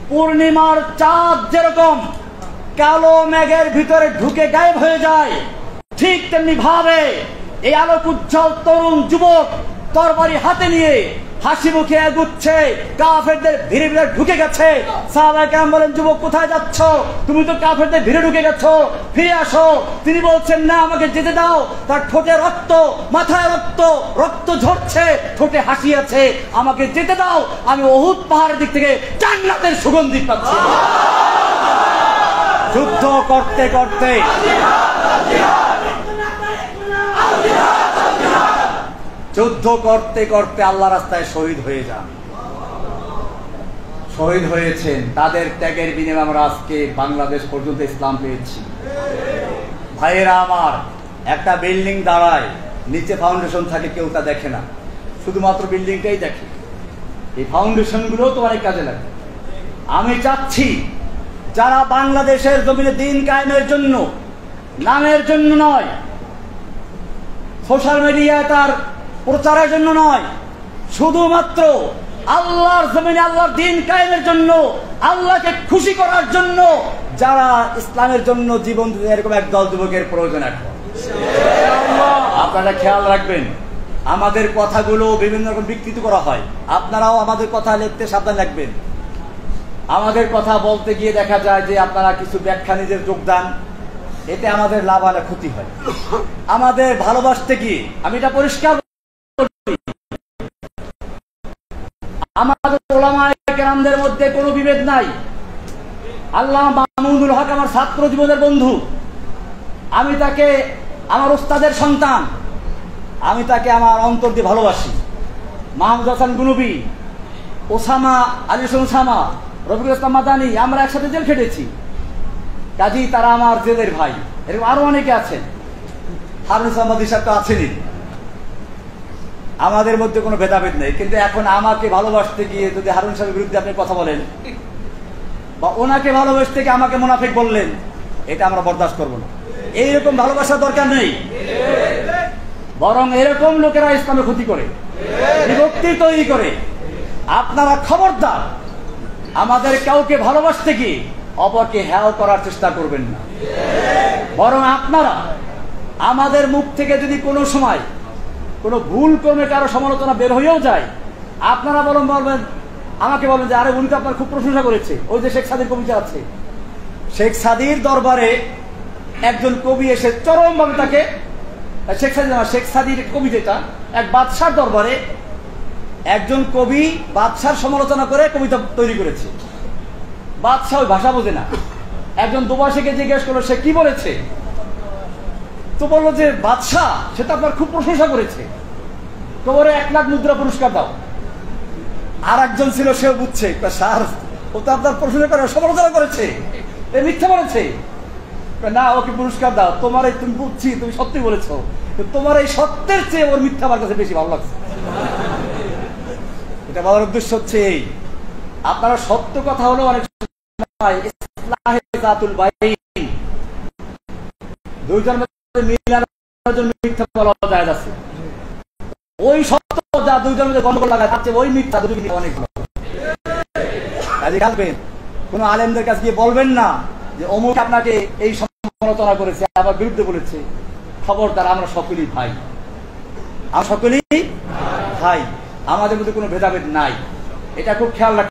পূর্ণিমার চাঁদ যেরকম কালো মেঘের ভিতরে ঢুকে গায়েব হয়ে যায়, ঠিক তেমনি ভাবে এই আলোক উজ্জ্বল তরুণ যুবক তরবারি হাতে নিয়ে হাসি মুখে এগুচ্ছে, কাফেরদের ভিড়ে ভিড়ে ঢুকে গেছে। সাহাবায়ে কেরাম বলেন, যুবক কোথায় যাচ্ছ? তুমি তো কাফেরদের ভিড়ে ঢুকে গেছো, ফিরে আসো। তিনি বলছেন না, আমাকে যেতে দাও। তার ঠোঁটে রক্ত, মাথায় রক্ত, রক্ত ঝরছে, ঠোঁটে হাসি আছে, আমাকে যেতে দাও। আমি উহুদ পাহাড়ের দিক থেকে জান্নাতের সুগন্ধি পাচ্ছি। যুদ্ধ করতে করতে যুদ্ধ করতে করতে আল্লাহ রাস্তায় শহীদ হয়ে যান, শহীদ হয়েছেন। তাদের ত্যাগের বিনিময়ে আমরা আজকে বাংলাদেশ পর্যন্ত ইসলাম পেয়েছি। ভাইয়েরা আমার, একটা বিল্ডিং দাঁড়ায়, নিচে ফাউন্ডেশন থাকে, কেউ তা দেখে না, শুধুমাত্র বিল্ডিংটাই দেখে। এই ফাউন্ডেশন গুলো তো অনেক কাজে লাগে। আমি চাচ্ছি যারা বাংলাদেশের জমিনে দ্বীন কায়েমের জন্য, নামের জন্য নয়, সোশ্যাল মিডিয়ায় তার প্রচারের জন্য নয়, শুধুমাত্র আল্লাহর জমিনে আল্লাহর দ্বীন কায়েমের জন্য, আল্লাহকে খুশি করার জন্য যারা ইসলামের জন্য জীবন দিতে, এরকম একদল যুবকের প্রয়োজন এখন। আপনারা খেয়াল রাখবেন, আমাদের কথাগুলো বিভিন্ন রকম বিকৃত করা হয়, আপনারাও আমাদের কথা লিখতে সাবধান রাখবেন। আমাদের কথা বলতে গিয়ে দেখা যায় যে আপনারা কিছু ব্যাখ্যা নিজের যোগদান, এতে আমাদের লাভ আর ক্ষতি হয়। আমাদের ভালোবাসতে গিয়ে আমি এটা পরিষ্কার করি, আমাদের উলামায়ে কেরামদের মধ্যে কোনো বিভেদ নাই। আল্লামা মামুনুল হক আমার ছাত্র জীবনের বন্ধু, আমি তাকে আমার উস্তাদের সন্তান, আমি তাকে আমার অন্তর দিয়ে ভালোবাসি। মাহমুদ হাসান গুনবি, ওসামা আলী ওসামা, রফিকুল ইসলাম মাদানী, আমরা একসাথে জেল খেটেছি, কাজেই তারা আমার জেলের ভাই। এরকম আরো অনেকে আছেন, হারুন ইসলাম মাদি সাহেব তো আছেনই। আমাদের মধ্যে কোনো ভেদাভেদ নেই, কিন্তু এখন আমাকে ভালোবাসতে গিয়ে যদি হারুন সাহেবের বিরুদ্ধে আপনি কথা বলেন বা ওনাকে ভালোবাসতে গিয়ে আমাকে মুনাফিক বললেন, এটা আমরা বরদাস্ত করব না। এইরকম ভালোবাসার দরকার নেই, বরং এরকম লোকেরা ইসলামের ক্ষতি করে, বিভক্তি তৈরি করে। আপনারা খবরদার আমাদের কাউকে ভালোবাসতে গিয়ে অপরকে হেয় করার চেষ্টা করবেন না, বরং আপনারা আমাদের মুখ থেকে যদি কোনো সময় কোনো ভুল ক্রমে কারো সমালোচনা বের হয়েও যায়, আপনারা বলবেন, আমাকে বলবেন যে আরে উনি তো আপনার খুব প্রশংসা করেছে। ওই যে শেখ সাদির কবিতা আছে, শেখ সাদির দরবারে একজন কবি এসে চরমভাবে তাকে, শেখ সাদির কবিতাটা এক বাদশার দরবারে একজন কবি বাদশার সমালোচনা করে কবিতা তৈরি করেছে। বাদশাহ ওই ভাষা বোঝে না, একজন দুবাসীকে জিজ্ঞেস করলো সে কি বলেছে, তো বললো যে বাদশাহ সেটা আপনার খুব প্রশংসা করেছে, তোমার 1 লাখ মুদ্রা পুরস্কার দাও। আর একজন ছিল, সেও বুঝছে স্যার ও তো আপনার প্রশংসা করে সমালোচনা করেছে, এ মিথ্যা বলেছে, না ওকে পুরস্কার দাও, তোমার এই তুমি বুঝছি তুমি সত্যি বলেছো, তোমার এই সত্যের চেয়ে ওর মিথ্যা আমার কাছে বেশি ভালো লাগছে। এটা বলার উদ্দেশ্য হচ্ছে এই, আপনারা সত্য কথা হলো অনেক সময় ইসলাহে যাতুল বাইন, দুইজনের মধ্যে মিলানোর জন্য মিথ্যা বলা যায় আছে। ওই সত্য যা দুইজনের মধ্যে গন্ডগোল লাগায় তার চেয়ে ওই মিথ্যা দুই অনেক ভালো। কাজে আসবেন, কোন আলেমদের কাছে গিয়ে বলবেন না যে অমুক আপনাকে এই সমালোচনা করেছে, আবার বিরুদ্ধে বলেছে। খবরদার, আমরা সকলেই ভাই, আমরা সকলেই ভাই, আমাদের মধ্যে কোনো ভেদাভেদ নাই, এটা খুব খেয়াল রাখতে